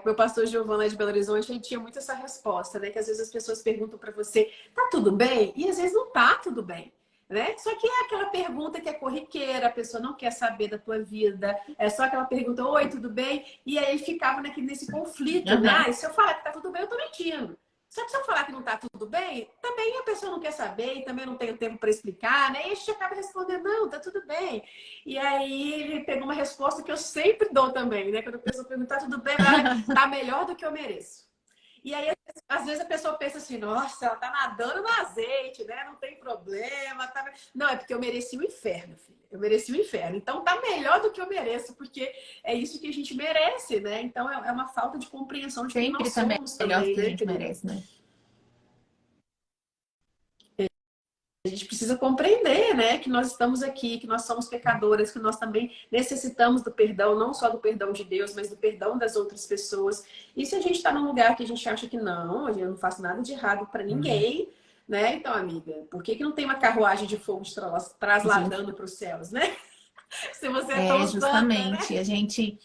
o meu pastor Giovanna de Belo Horizonte, ele tinha muito essa resposta, né? Que às vezes as pessoas perguntam para você, tá tudo bem? E às vezes não tá tudo bem. Né? Só que é aquela pergunta que é corriqueira, a pessoa não quer saber da tua vida, é só aquela pergunta, oi, tudo bem? E aí ele ficava nesse conflito, né? aham, Ah, e se eu falar que tá tudo bem, eu tô mentindo. Só que se eu falar que não tá tudo bem, também a pessoa não quer saber e também não tem o tempo para explicar, né? E a gente acaba respondendo, não, tá tudo bem. E aí ele pegou uma resposta que eu sempre dou também, né? Quando a pessoa pergunta, tá tudo bem, olha, tá melhor do que eu mereço. E aí, às vezes, a pessoa pensa assim, nossa, ela tá nadando no azeite, né? Não tem problema. Tá... Não, é porque eu mereci o inferno, filha. Eu mereci o inferno. Então tá melhor do que eu mereço, porque é isso que a gente merece, né? Então é uma falta de compreensão de quem nós sempre também somos é melhor do também, que a né, gente querida? merece, né? A gente precisa compreender, né, que nós estamos aqui, que nós somos pecadoras, que nós também necessitamos do perdão, não só do perdão de Deus, mas do perdão das outras pessoas. E se a gente está num lugar que a gente acha que não, eu não faço nada de errado para ninguém, né? Então, amiga, por que que não tem uma carruagem de fogo trasladando para os céus, né? Se você é É, tão santa, né? justamente, a gente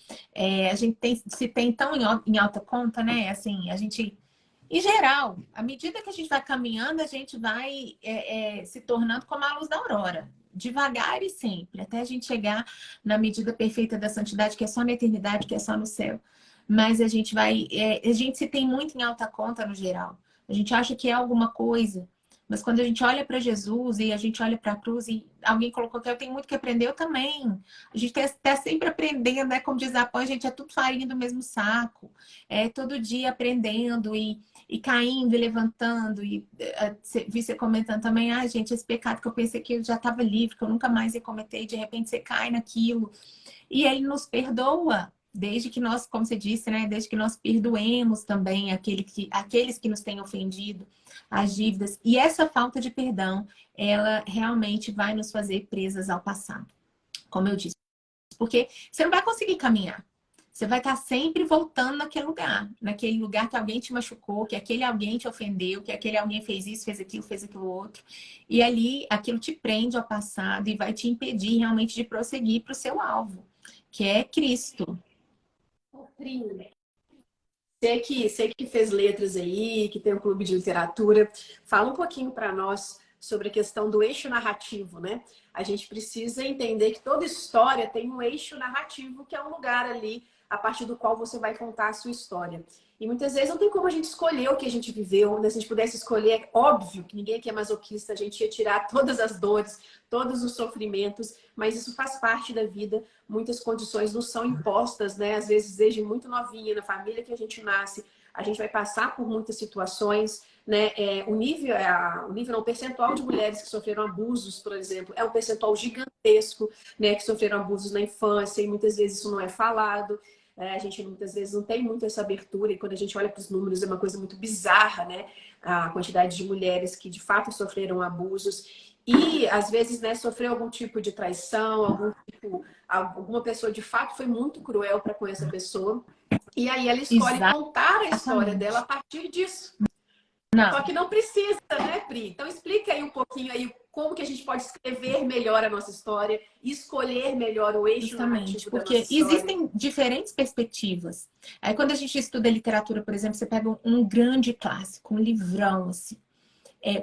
tem, se tem tão em alta conta, né? Assim, a gente, em geral, à medida que a gente vai caminhando, a gente vai se tornando como a luz da aurora, devagar e sempre, até a gente chegar na medida perfeita da santidade, que é só na eternidade, que é só no céu. Mas a gente vai, a gente se tem muito em alta conta no geral. A gente acha que é alguma coisa. Mas quando a gente olha para Jesus e a gente olha para a cruz e alguém colocou que eu tenho muito que aprender, eu também. A gente está sempre aprendendo, né? Como diz a Pão, a gente é tudo farinha do mesmo saco. É todo dia aprendendo e caindo e levantando. E vi você comentando também, ah, gente, esse pecado que eu pensei que eu já estava livre, que eu nunca mais ia cometer, e de repente você cai naquilo. E ele nos perdoa. Desde que nós, como você disse, né? Desde que nós perdoemos também aqueles que nos têm ofendido, as dívidas. E essa falta de perdão, ela realmente vai nos fazer presas ao passado, como eu disse. Porque você não vai conseguir caminhar. Você vai estar sempre voltando naquele lugar que alguém te machucou, que aquele alguém te ofendeu, que aquele alguém fez isso, fez aquilo outro. E ali aquilo te prende ao passado e vai te impedir realmente de prosseguir para o seu alvo, que é Cristo. Sei que fez letras aí, que tem um clube de literatura. Fala um pouquinho para nós sobre a questão do eixo narrativo, né? A gente precisa entender que toda história tem um eixo narrativo, que é um lugar ali a partir do qual você vai contar a sua história. E muitas vezes não tem como a gente escolher o que a gente viveu. Se a gente pudesse escolher, é óbvio que ninguém aqui é masoquista, a gente ia tirar todas as dores, todos os sofrimentos, mas isso faz parte da vida. Muitas condições não são impostas, né? Às vezes, desde muito novinha, na família que a gente nasce, a gente vai passar por muitas situações, né? O percentual de mulheres que sofreram abusos, por exemplo, é um percentual gigantesco, né? Que sofreram abusos na infância e muitas vezes isso não é falado. A gente muitas vezes não tem muito essa abertura e quando a gente olha para os números é uma coisa muito bizarra, né? A quantidade de mulheres que de fato sofreram abusos e às vezes, né, sofreu algum tipo de traição, alguma pessoa de fato foi muito cruel para com essa pessoa e aí ela escolhe contar a história dela a Exatamente. partir disso. Só Não, que não precisa, né, Pri? Então explica aí um pouquinho aí como que a gente pode escrever melhor a nossa história, escolher melhor o eixo justamente, narrativo da nossa porque história. existem diferentes perspectivas. Aí quando a gente estuda literatura, por exemplo, você pega um grande clássico, um livrão, assim.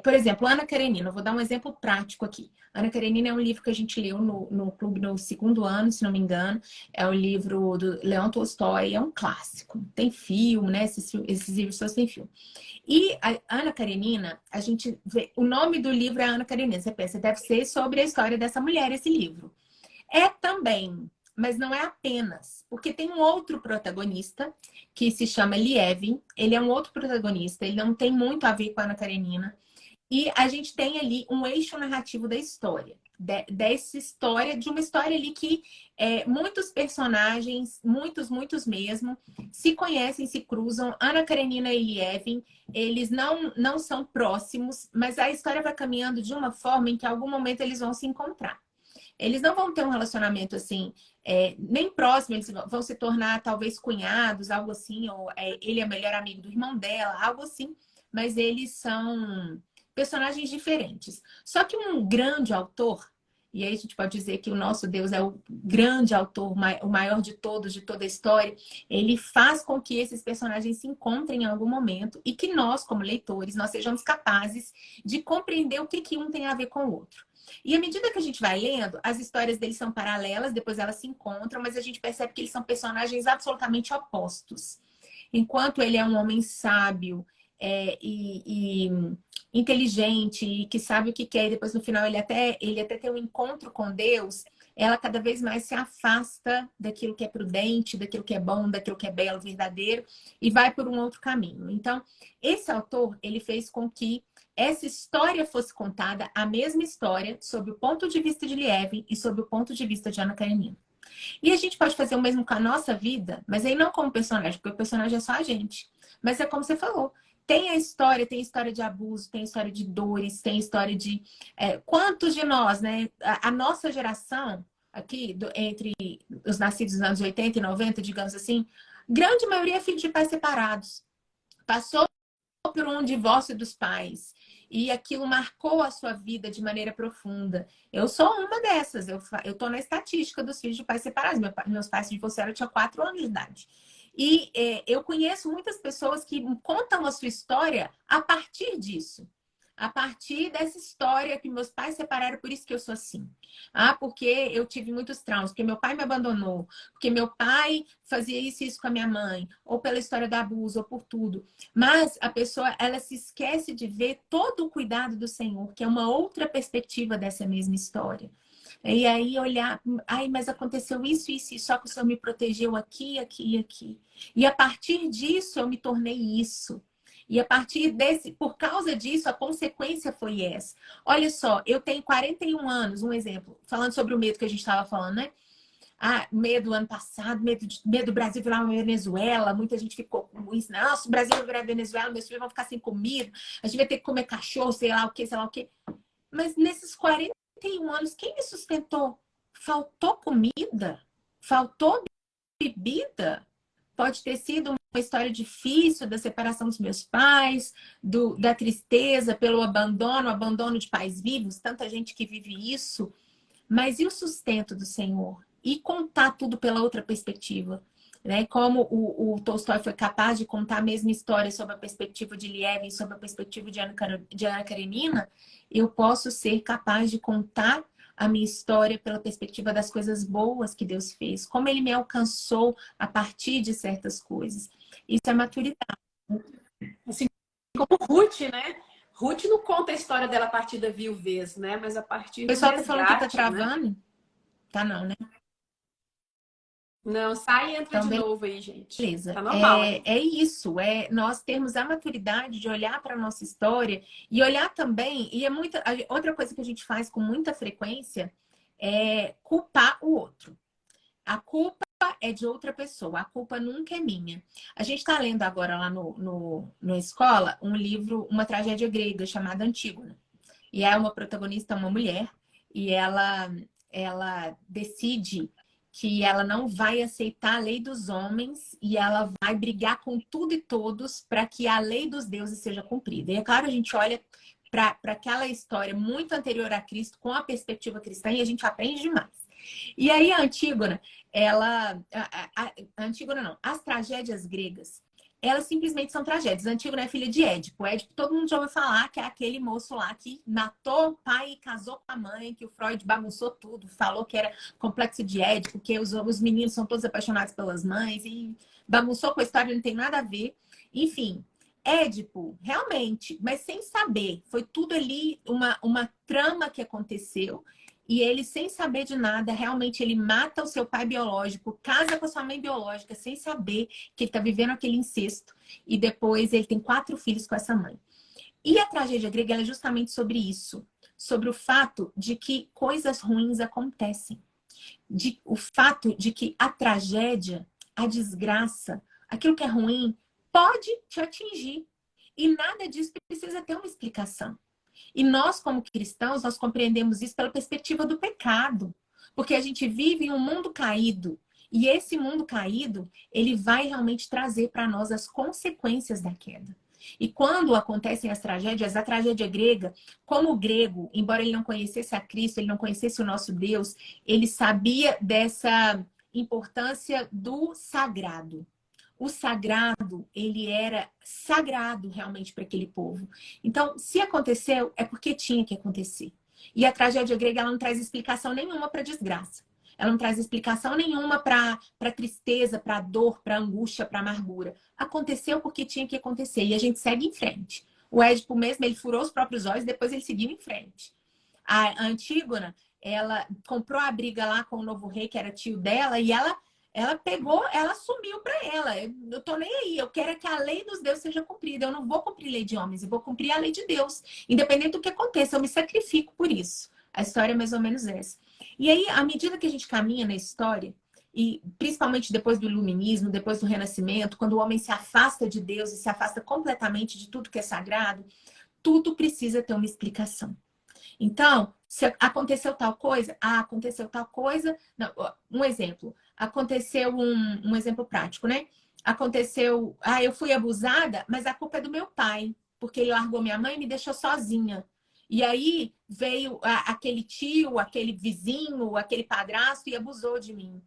Por exemplo, Ana Karenina, eu vou dar um exemplo prático aqui. Ana Karenina é um livro que a gente leu no clube no segundo ano, se não me engano. É o livro do Leão Tolstói, é um clássico. Tem filme, né? Esses livros todos têm filme. E a Ana Karenina, a gente vê, o nome do livro é Ana Karenina. Você pensa, deve ser sobre a história dessa mulher, esse livro. É também, mas não é apenas, porque tem um outro protagonista que se chama Lievin. Ele é um outro protagonista, ele não tem muito a ver com a Ana Karenina. E a gente tem ali um eixo narrativo da história. dessa história, de uma história ali que muitos personagens, muitos mesmo, se conhecem, se cruzam. Ana Karenina e Lieven, eles não são próximos, mas a história vai caminhando de uma forma em que em algum momento eles vão se encontrar. Eles não vão ter um relacionamento assim, nem próximo, eles vão se tornar talvez cunhados, algo assim, ou ele é melhor amigo do irmão dela, algo assim, mas eles são personagens diferentes. Só que um grande autor, e aí a gente pode dizer que o nosso Deus é o grande autor, o maior de todos, de toda a história, ele faz com que esses personagens se encontrem em algum momento e que nós, como leitores, nós sejamos capazes de compreender o que um tem a ver com o outro. E à medida que a gente vai lendo, as histórias deles são paralelas, depois elas se encontram, mas a gente percebe que eles são personagens absolutamente opostos. Enquanto ele é um homem sábio e inteligente, e que sabe o que quer, e depois no final ele até tem um encontro com Deus, ela cada vez mais se afasta daquilo que é prudente, daquilo que é bom, daquilo que é belo, verdadeiro, e vai por um outro caminho. Então, esse autor, ele fez com que essa história fosse contada, a mesma história, sob o ponto de vista de Lieven e sob o ponto de vista de Ana Karenina. E a gente pode fazer o mesmo com a nossa vida, mas aí não como personagem, porque o personagem é só a gente. Mas é como você falou, tem história de abuso, tem história de dores, tem história de... quantos de nós, né? A nossa geração, aqui, entre os nascidos nos anos 80 e 90, digamos assim, grande maioria é filho de pais separados. Passou por um divórcio dos pais e aquilo marcou a sua vida de maneira profunda. Eu sou uma dessas. Eu tô na estatística dos filhos de pais separados. Meus pais se divorciaram, eu tinha 4 anos de idade. E eu conheço muitas pessoas que contam a sua história a partir disso. A partir dessa história que meus pais separaram, por isso que eu sou assim. Porque eu tive muitos traumas, porque meu pai me abandonou, porque meu pai fazia isso e isso com a minha mãe, ou pela história do abuso, ou por tudo. Mas a pessoa, ela se esquece de ver todo o cuidado do Senhor, que é uma outra perspectiva dessa mesma história. E aí olhar, mas aconteceu isso, só que o Senhor me protegeu aqui, aqui e aqui. E a partir disso eu me tornei isso. E a partir por causa disso, a consequência foi essa. Olha só, eu tenho 41 anos, um exemplo, falando sobre o medo que a gente estava falando, né? Medo ano passado, medo do Brasil virar uma Venezuela, muita gente ficou com isso. Nossa, o Brasil vai virar Venezuela, meus filhos vão ficar sem comida, a gente vai ter que comer cachorro, sei lá o que, sei lá o que. Mas nesses 41 anos, quem me sustentou? Faltou comida? Faltou bebida? Pode ter sido uma história difícil da separação dos meus pais, da tristeza pelo abandono de pais vivos, tanta gente que vive isso. Mas e o sustento do Senhor? E contar tudo pela outra perspectiva. Né? Como o Tolstói foi capaz de contar a mesma história sob a perspectiva de Lieven, sob a perspectiva de Ana Karenina, eu posso ser capaz de contar a minha história pela perspectiva das coisas boas que Deus fez, como Ele me alcançou a partir de certas coisas. Isso é maturidade. Assim como Ruth, né? Ruth não conta a história dela a partir da viuvez, né? Mas a partir do resgate. O pessoal tá falando que tá travando? Né? Tá não, né? Não, sai e entra então, de novo aí, gente. Beleza. Tá normal. É isso, nós termos a maturidade de olhar para a nossa história e olhar também, e outra coisa que a gente faz com muita frequência é culpar o outro. A culpa é de outra pessoa, a culpa nunca é minha. A gente está lendo agora lá na escola um livro, uma tragédia grega chamada Antígona. E é uma protagonista, uma mulher, e ela decide que ela não vai aceitar a lei dos homens e ela vai brigar com tudo e todos para que a lei dos deuses seja cumprida. E é claro, a gente olha para aquela história muito anterior a Cristo com a perspectiva cristã e a gente aprende demais. E aí a Antígona, Antígona não, as tragédias gregas, elas simplesmente são tragédias. Antígona é filha de Édipo. Édipo, todo mundo já ouviu falar que é aquele moço lá que matou o pai e casou com a mãe, que o Freud bagunçou tudo, falou que era complexo de Édipo, que os meninos são todos apaixonados pelas mães, e bagunçou com a história, não tem nada a ver. Enfim, Édipo, realmente, mas sem saber. Foi tudo ali uma trama que aconteceu. E ele, sem saber de nada, realmente ele mata o seu pai biológico, casa com a sua mãe biológica, sem saber que ele está vivendo aquele incesto. E depois ele tem 4 filhos com essa mãe. E a tragédia grega é justamente sobre isso. sobre o fato de que coisas ruins acontecem. O fato de que a tragédia, a desgraça, aquilo que é ruim, pode te atingir. E nada disso precisa ter uma explicação. E nós, como cristãos, nós compreendemos isso pela perspectiva do pecado. Porque a gente vive em um mundo caído. E esse mundo caído, ele vai realmente trazer para nós as consequências da queda. E quando acontecem as tragédias, a tragédia grega, como o grego, embora ele não conhecesse a Cristo, ele não conhecesse o nosso Deus, ele sabia dessa importância do sagrado. O sagrado, ele era sagrado realmente para aquele povo. Então, se aconteceu, é porque tinha que acontecer. E a tragédia grega, ela não traz explicação nenhuma para desgraça. Ela não traz explicação nenhuma para tristeza, para dor, para angústia, para amargura. Aconteceu porque tinha que acontecer. E a gente segue em frente. O Édipo mesmo, ele furou os próprios olhos, depois ele seguiu em frente. A Antígona, ela comprou a briga lá com o novo rei, que era tio dela, e ela pegou, ela assumiu para ela. Eu tô nem aí, eu quero que a lei dos deuses seja cumprida. Eu não vou cumprir lei de homens, eu vou cumprir a lei de Deus. Independente do que aconteça, eu me sacrifico por isso. A história é mais ou menos essa. E aí, à medida que a gente caminha na história, e principalmente depois do iluminismo, depois do renascimento, quando o homem se afasta de Deus e se afasta completamente de tudo que é sagrado, tudo precisa ter uma explicação. Então, se aconteceu tal coisa, aconteceu tal coisa. Não, um exemplo. Aconteceu um exemplo prático, né? Aconteceu, eu fui abusada, mas a culpa é do meu pai, porque ele largou minha mãe e me deixou sozinha. E aí veio aquele tio, aquele vizinho, aquele padrasto e abusou de mim.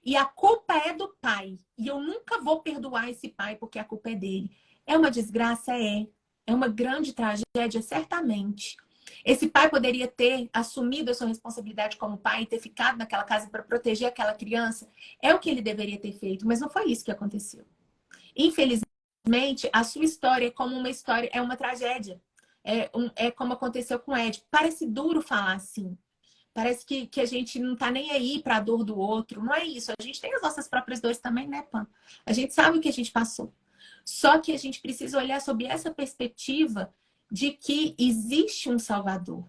E a culpa é do pai. E eu nunca vou perdoar esse pai porque a culpa é dele. É uma desgraça? É. É uma grande tragédia, certamente. Esse pai poderia ter assumido a sua responsabilidade como pai e ter ficado naquela casa para proteger aquela criança. É o que ele deveria ter feito, mas não foi isso que aconteceu. Infelizmente, a sua história é como uma história, é uma tragédia. É como aconteceu com o Ed. Parece duro falar assim. Parece que a gente não tá nem aí para a dor do outro. Não é isso. A gente tem as nossas próprias dores também, né, Pan? A gente sabe o que a gente passou. Só que a gente precisa olhar sob essa perspectiva de que existe um Salvador.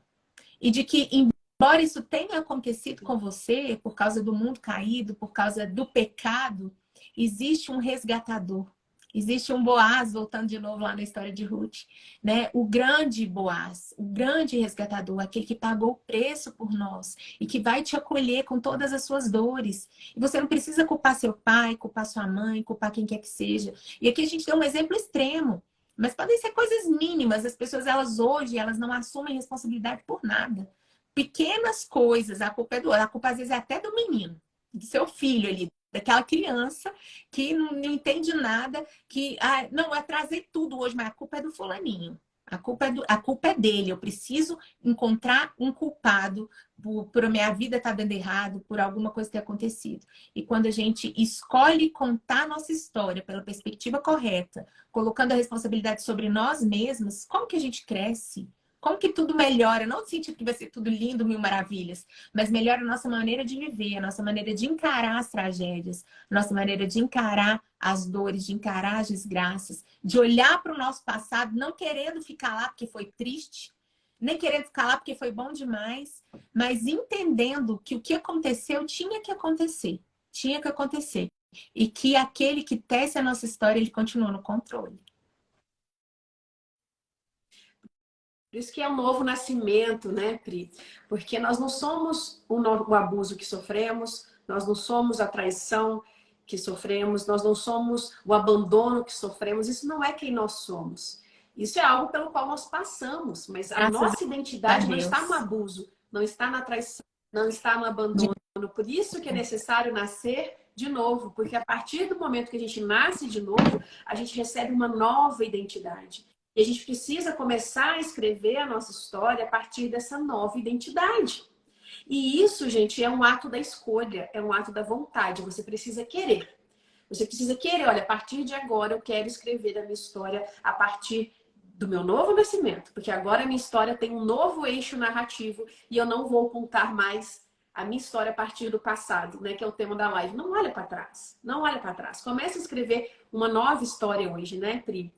E de que, embora isso tenha acontecido com você, por causa do mundo caído, por causa do pecado, existe um resgatador. Existe um Boaz, voltando de novo lá na história de Ruth, né? O grande Boaz, o grande resgatador, aquele que pagou o preço por nós e que vai te acolher com todas as suas dores. E você não precisa culpar seu pai, culpar sua mãe, culpar quem quer que seja. E aqui a gente deu um exemplo extremo, mas podem ser coisas mínimas. As pessoas, elas hoje, elas não assumem responsabilidade por nada. Pequenas coisas, a culpa é do outro. A culpa às vezes é até do menino, do seu filho ali, daquela criança que não entende nada, que, não, eu atrasei tudo hoje, mas a culpa é do fulaninho. A culpa é dele. Eu preciso encontrar um culpado por a minha vida estar dando errado, por alguma coisa ter acontecido. E quando a gente escolhe contar nossa história pela perspectiva correta, colocando a responsabilidade sobre nós mesmos, como que a gente cresce? Como que tudo melhora? Não no sentido que vai ser tudo lindo, mil maravilhas, mas melhora a nossa maneira de viver, a nossa maneira de encarar as tragédias, a nossa maneira de encarar as dores, de encarar as desgraças, de olhar para o nosso passado, não querendo ficar lá porque foi triste, nem querendo ficar lá porque foi bom demais, mas entendendo que o que aconteceu tinha que acontecer. Tinha que acontecer. E que aquele que tece a nossa história, ele continua no controle. Por isso que é um novo nascimento, né, Pri? Porque nós não somos o abuso que sofremos, nós não somos a traição que sofremos, nós não somos o abandono que sofremos. Isso não é quem nós somos. Isso é algo pelo qual nós passamos, mas a Graças nossa a identidade não Deus. está no abuso, não está na traição, não está no abandono. Por isso que é necessário nascer de novo, porque a partir do momento que a gente nasce de novo, a gente recebe uma nova identidade. E a gente precisa começar a escrever a nossa história a partir dessa nova identidade. E isso, gente, é um ato da escolha, é um ato da vontade. Você precisa querer. Você precisa querer, olha, a partir de agora eu quero escrever a minha história a partir do meu novo nascimento. Porque agora a minha história tem um novo eixo narrativo e eu não vou contar mais a minha história a partir do passado, né? Que é o tema da live. Não olha para trás. Não olha para trás. Comece a escrever uma nova história hoje, né, Pri?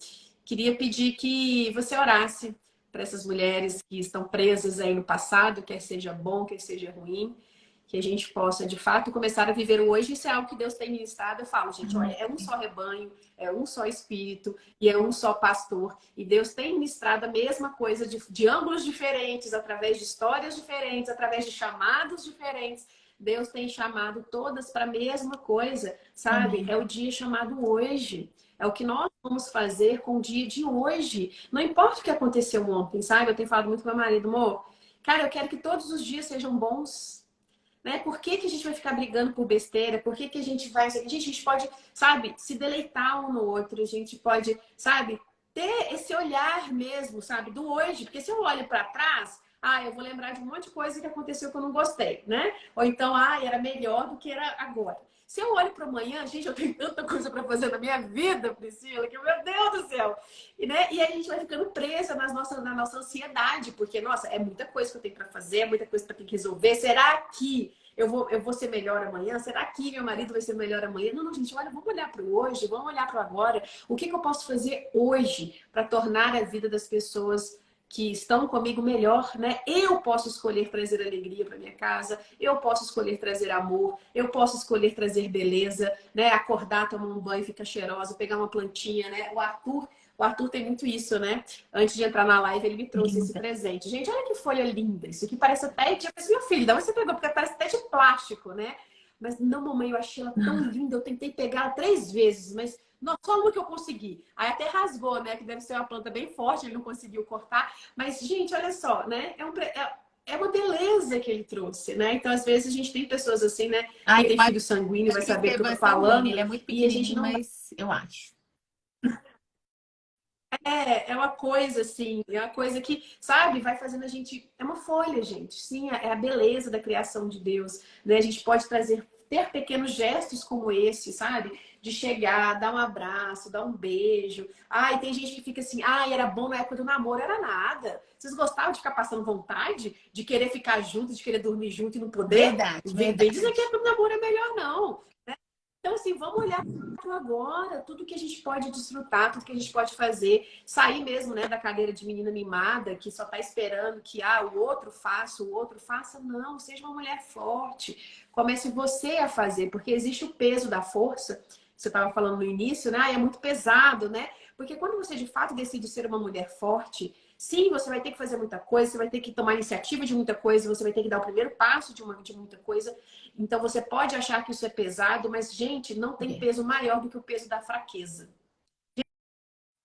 Queria pedir que você orasse para essas mulheres que estão presas aí no passado, quer seja bom, quer seja ruim, que a gente possa, de fato, começar a viver o hoje. Isso é algo que Deus tem ministrado. Eu falo, gente, olha, é um só rebanho, é um só espírito e é um só pastor. E Deus tem ministrado a mesma coisa de ângulos diferentes, através de histórias diferentes, através de chamados diferentes. Deus tem chamado todas para a mesma coisa, sabe? Amém. É o dia chamado hoje. É o que nós vamos fazer com o dia de hoje. Não importa o que aconteceu ontem, sabe? Eu tenho falado muito com meu marido, amor. Cara, eu quero que todos os dias sejam bons, né? Por que que a gente vai ficar brigando por besteira? Por que que a gente vai... A gente pode, sabe, se deleitar um no outro. A gente pode, sabe, ter esse olhar mesmo, sabe, do hoje. Porque se eu olho para trás, eu vou lembrar de um monte de coisa que aconteceu que eu não gostei, né? Ou então, era melhor do que era agora. Se eu olho para amanhã, gente, eu tenho tanta coisa para fazer na minha vida, Priscila, que meu Deus do céu. Né? E aí a gente vai ficando presa na nossa ansiedade, porque, nossa, é muita coisa que eu tenho para fazer, é muita coisa que eu tenho que resolver. Será que eu vou ser melhor amanhã? Será que meu marido vai ser melhor amanhã? Não, gente, olha, vamos olhar para o hoje, vamos olhar para o agora. O que eu posso fazer hoje para tornar a vida das pessoas que estão comigo melhor, né? Eu posso escolher trazer alegria para minha casa, eu posso escolher trazer amor, eu posso escolher trazer beleza, né? Acordar, tomar um banho, ficar cheirosa, pegar uma plantinha, né? O Arthur tem muito isso, né? Antes de entrar na live, ele me trouxe esse Linda. presente. Gente, olha que folha linda. Isso aqui parece até... Meu filho, da onde você pegou? Porque parece até de plástico, né? Mas não, mamãe, eu achei ela tão linda. Eu tentei pegar ela 3 vezes, mas não, só uma que eu consegui. Aí até rasgou, né? Que deve ser uma planta bem forte, ele não conseguiu cortar. Mas, gente, olha só, né? É uma beleza que ele trouxe, né? Então, às vezes, a gente tem pessoas assim, né? Quem tem Eu acho filho sanguíneo vai que saber do que Esteban eu é tô sanguíneo. falando. Ele é muito E a gente pequenininho, não mas eu acho. é uma coisa assim, é uma coisa que, sabe, vai fazendo a gente. É uma folha, gente. Sim, é a beleza da criação de Deus, né? A gente pode ter pequenos gestos como esse, sabe? De chegar, dar um abraço, dar um beijo. Ai, tem gente que fica assim, era bom na época do namoro, era nada. Vocês gostavam de ficar passando vontade, de querer ficar junto, de querer dormir junto e não poder? Verdade, Vem dizer que a verdade. época do namoro é melhor, não. Então, assim, vamos olhar para agora, tudo que a gente pode desfrutar, tudo que a gente pode fazer, sair mesmo, né, da cadeira de menina mimada, que só está esperando que o outro faça, o outro faça. Não, seja uma mulher forte. Comece você a fazer, porque existe o peso da força. Você estava falando no início, né? É muito pesado, né? Porque quando você de fato decide ser uma mulher forte, sim, você vai ter que fazer muita coisa, você vai ter que tomar iniciativa de muita coisa, você vai ter que dar o primeiro passo de muita coisa. Então você pode achar que isso é pesado, mas, gente, não tem É. peso maior do que o peso da fraqueza.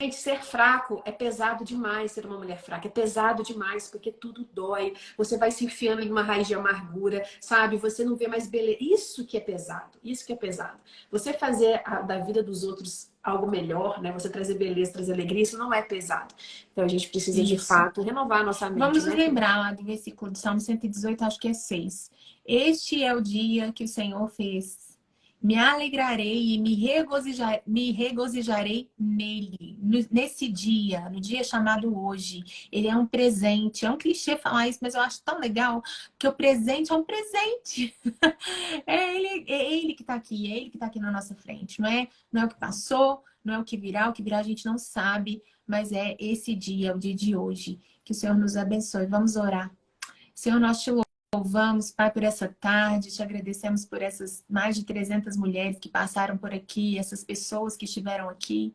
Gente, ser fraco é pesado demais, ser uma mulher fraca. É pesado demais, porque tudo dói. Você vai se enfiando em uma raiz de amargura, sabe? Você não vê mais beleza. Isso que é pesado. Isso que é pesado. Você fazer da vida dos outros algo melhor, né? Você trazer beleza, trazer alegria, isso não é pesado. Então a gente precisa, de Isso. fato, renovar a nossa mente, Vamos nos né, Pri? lembrar lá do versículo de Salmo 118, acho que é 6. Este é o dia que o Senhor fez. Me alegrarei e me regozijarei nele. Nesse dia, no dia chamado hoje. Ele é um presente. É um clichê falar isso, mas eu acho tão legal, porque o presente é um presente. É ele que está aqui, é ele que está aqui na nossa frente. Não é o que passou, não é o que virá a gente não sabe, mas é esse dia, o dia de hoje. Que o Senhor nos abençoe. Vamos orar. Senhor, nós te louvamos, Pai, por essa tarde. Te agradecemos por essas mais de 300 mulheres que passaram por aqui, essas pessoas que estiveram aqui.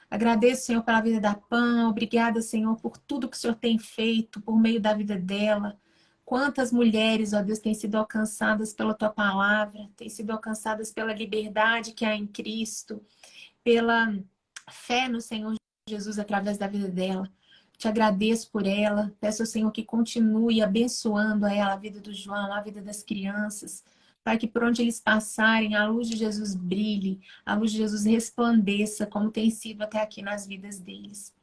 Agradeço, Senhor, pela vida da Pan. Obrigada, Senhor, por tudo que o Senhor tem feito por meio da vida dela. Quantas mulheres, ó Deus, têm sido alcançadas pela Tua palavra, têm sido alcançadas pela liberdade que há em Cristo, pela fé no Senhor Jesus através da vida dela. Te agradeço por ela. Peço ao Senhor que continue abençoando a ela, a vida do João, a vida das crianças. Para que por onde eles passarem, a luz de Jesus brilhe, a luz de Jesus resplandeça, como tem sido até aqui nas vidas deles.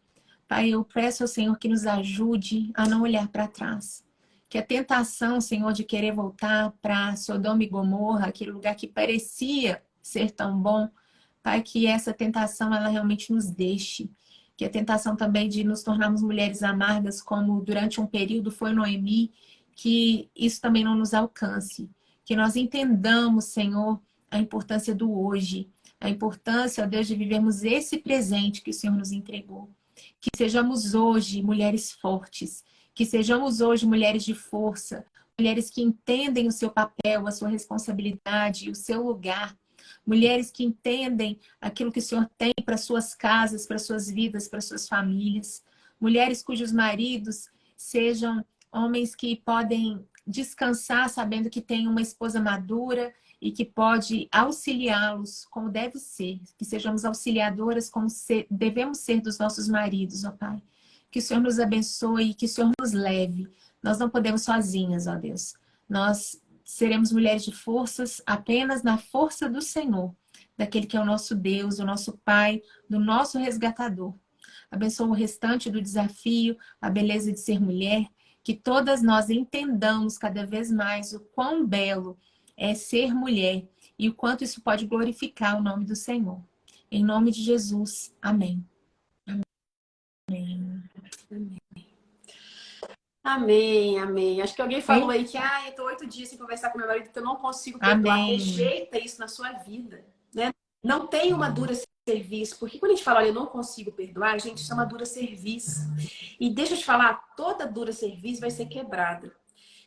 Pai, eu peço ao Senhor que nos ajude a não olhar para trás. Que a tentação, Senhor, de querer voltar para Sodoma e Gomorra, aquele lugar que parecia ser tão bom, Pai, que essa tentação ela realmente nos deixe. Que a tentação também de nos tornarmos mulheres amargas, como durante um período foi Noemi, que isso também não nos alcance. Que nós entendamos, Senhor, a importância do hoje. A importância, ó Deus, de vivermos esse presente que o Senhor nos entregou. Que sejamos hoje mulheres fortes, que sejamos hoje mulheres de força, mulheres que entendem o seu papel, a sua responsabilidade, o seu lugar, mulheres que entendem aquilo que o Senhor tem para suas casas, para suas vidas, para suas famílias, mulheres cujos maridos sejam homens que podem descansar sabendo que tem uma esposa madura e que pode auxiliá-los como deve ser, que sejamos auxiliadoras como devemos ser dos nossos maridos, ó Pai. Que o Senhor nos abençoe e que o Senhor nos leve. Nós não podemos sozinhas, ó Deus. Nós seremos mulheres de forças apenas na força do Senhor, daquele que é o nosso Deus, o nosso Pai, do nosso resgatador. Abençoa o restante do desafio, a beleza de ser mulher, que todas nós entendamos cada vez mais o quão belo é ser mulher e o quanto isso pode glorificar o nome do Senhor. Em nome de Jesus. Amém. Amém. Amém, amém. Acho que alguém falou Amém. aí que eu tô 8 dias sem conversar com meu marido porque eu não consigo perdoar. Amém. Rejeita isso na sua vida, né? Não tem uma dura serviço, porque quando a gente fala, olha, eu não consigo perdoar, a gente chama dura serviço. E deixa eu te falar, toda dura serviço vai ser quebrada.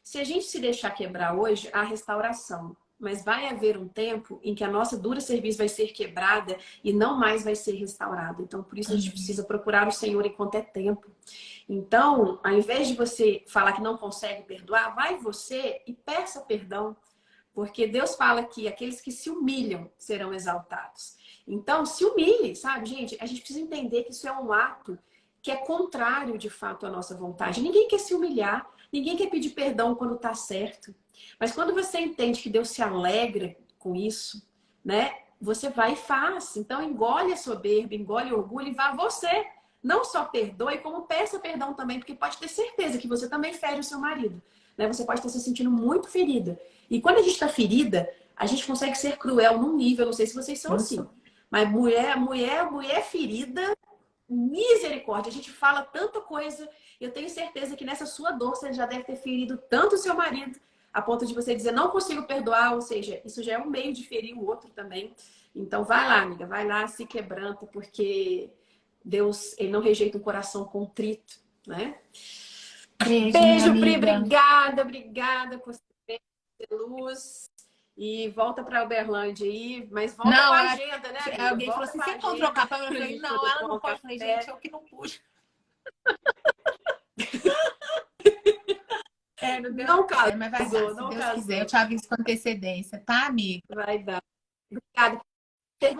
Se a gente se deixar quebrar hoje, há restauração. Mas vai haver um tempo em que a nossa dura serviço vai ser quebrada e não mais vai ser restaurada. Então, por isso a gente precisa procurar o Senhor enquanto é tempo. Então, ao invés de você falar que não consegue perdoar, vai você e peça perdão. Porque Deus fala que aqueles que se humilham serão exaltados. Então, se humilhe, sabe, gente? A gente precisa entender que isso é um ato que é contrário, de fato, à nossa vontade. Ninguém quer se humilhar, ninguém quer pedir perdão quando tá certo. Mas quando você entende que Deus se alegra com isso, né? Você vai e faz. Então, engole a soberba, engole o orgulho e vá você. Não só perdoe, como peça perdão também, porque pode ter certeza que você também fere o seu marido. Né? Você pode estar se sentindo muito ferida. E quando a gente está ferida, a gente consegue ser cruel num nível, não sei se vocês são assim. Mas mulher ferida, misericórdia. A gente fala tanta coisa. Eu tenho certeza que nessa sua dor você já deve ter ferido tanto o seu marido, a ponto de você dizer, não consigo perdoar. Ou seja, isso já é um meio de ferir o outro também. Então vai lá, amiga, vai lá, se quebranta, porque Deus, ele não rejeita um coração contrito, né? Beijo, Pri, obrigada por ser luz. E volta para Uberlândia aí, mas volta não, com a agenda, né, amiga? Alguém volta falou assim, você encontrou o capa? Eu falei, não, ela não pode. Eu falei, gente, eu que não pude. Não deu não casou, mas vai dar, se não Deus casou. quiser, eu te aviso com antecedência, tá, amiga? Vai dar. Obrigada.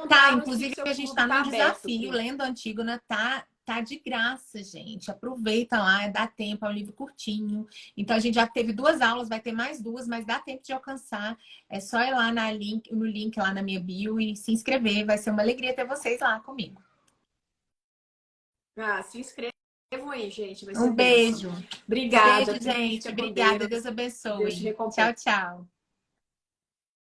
Tá, inclusive a gente tá num desafio, Pri. Lendo Antígona tá de graça, gente. Aproveita lá, dá tempo, é um livro curtinho. Então a gente já teve 2 aulas, vai ter mais 2, mas dá tempo de alcançar. É só ir lá no link lá na minha bio e se inscrever. Vai ser uma alegria ter vocês lá comigo. Se inscrevam aí, gente. Vai ser Um beijo. Obrigada. Beijo, gente. Fica com Obrigada. Deus. Deus abençoe. Deus te recompense. Tchau, tchau.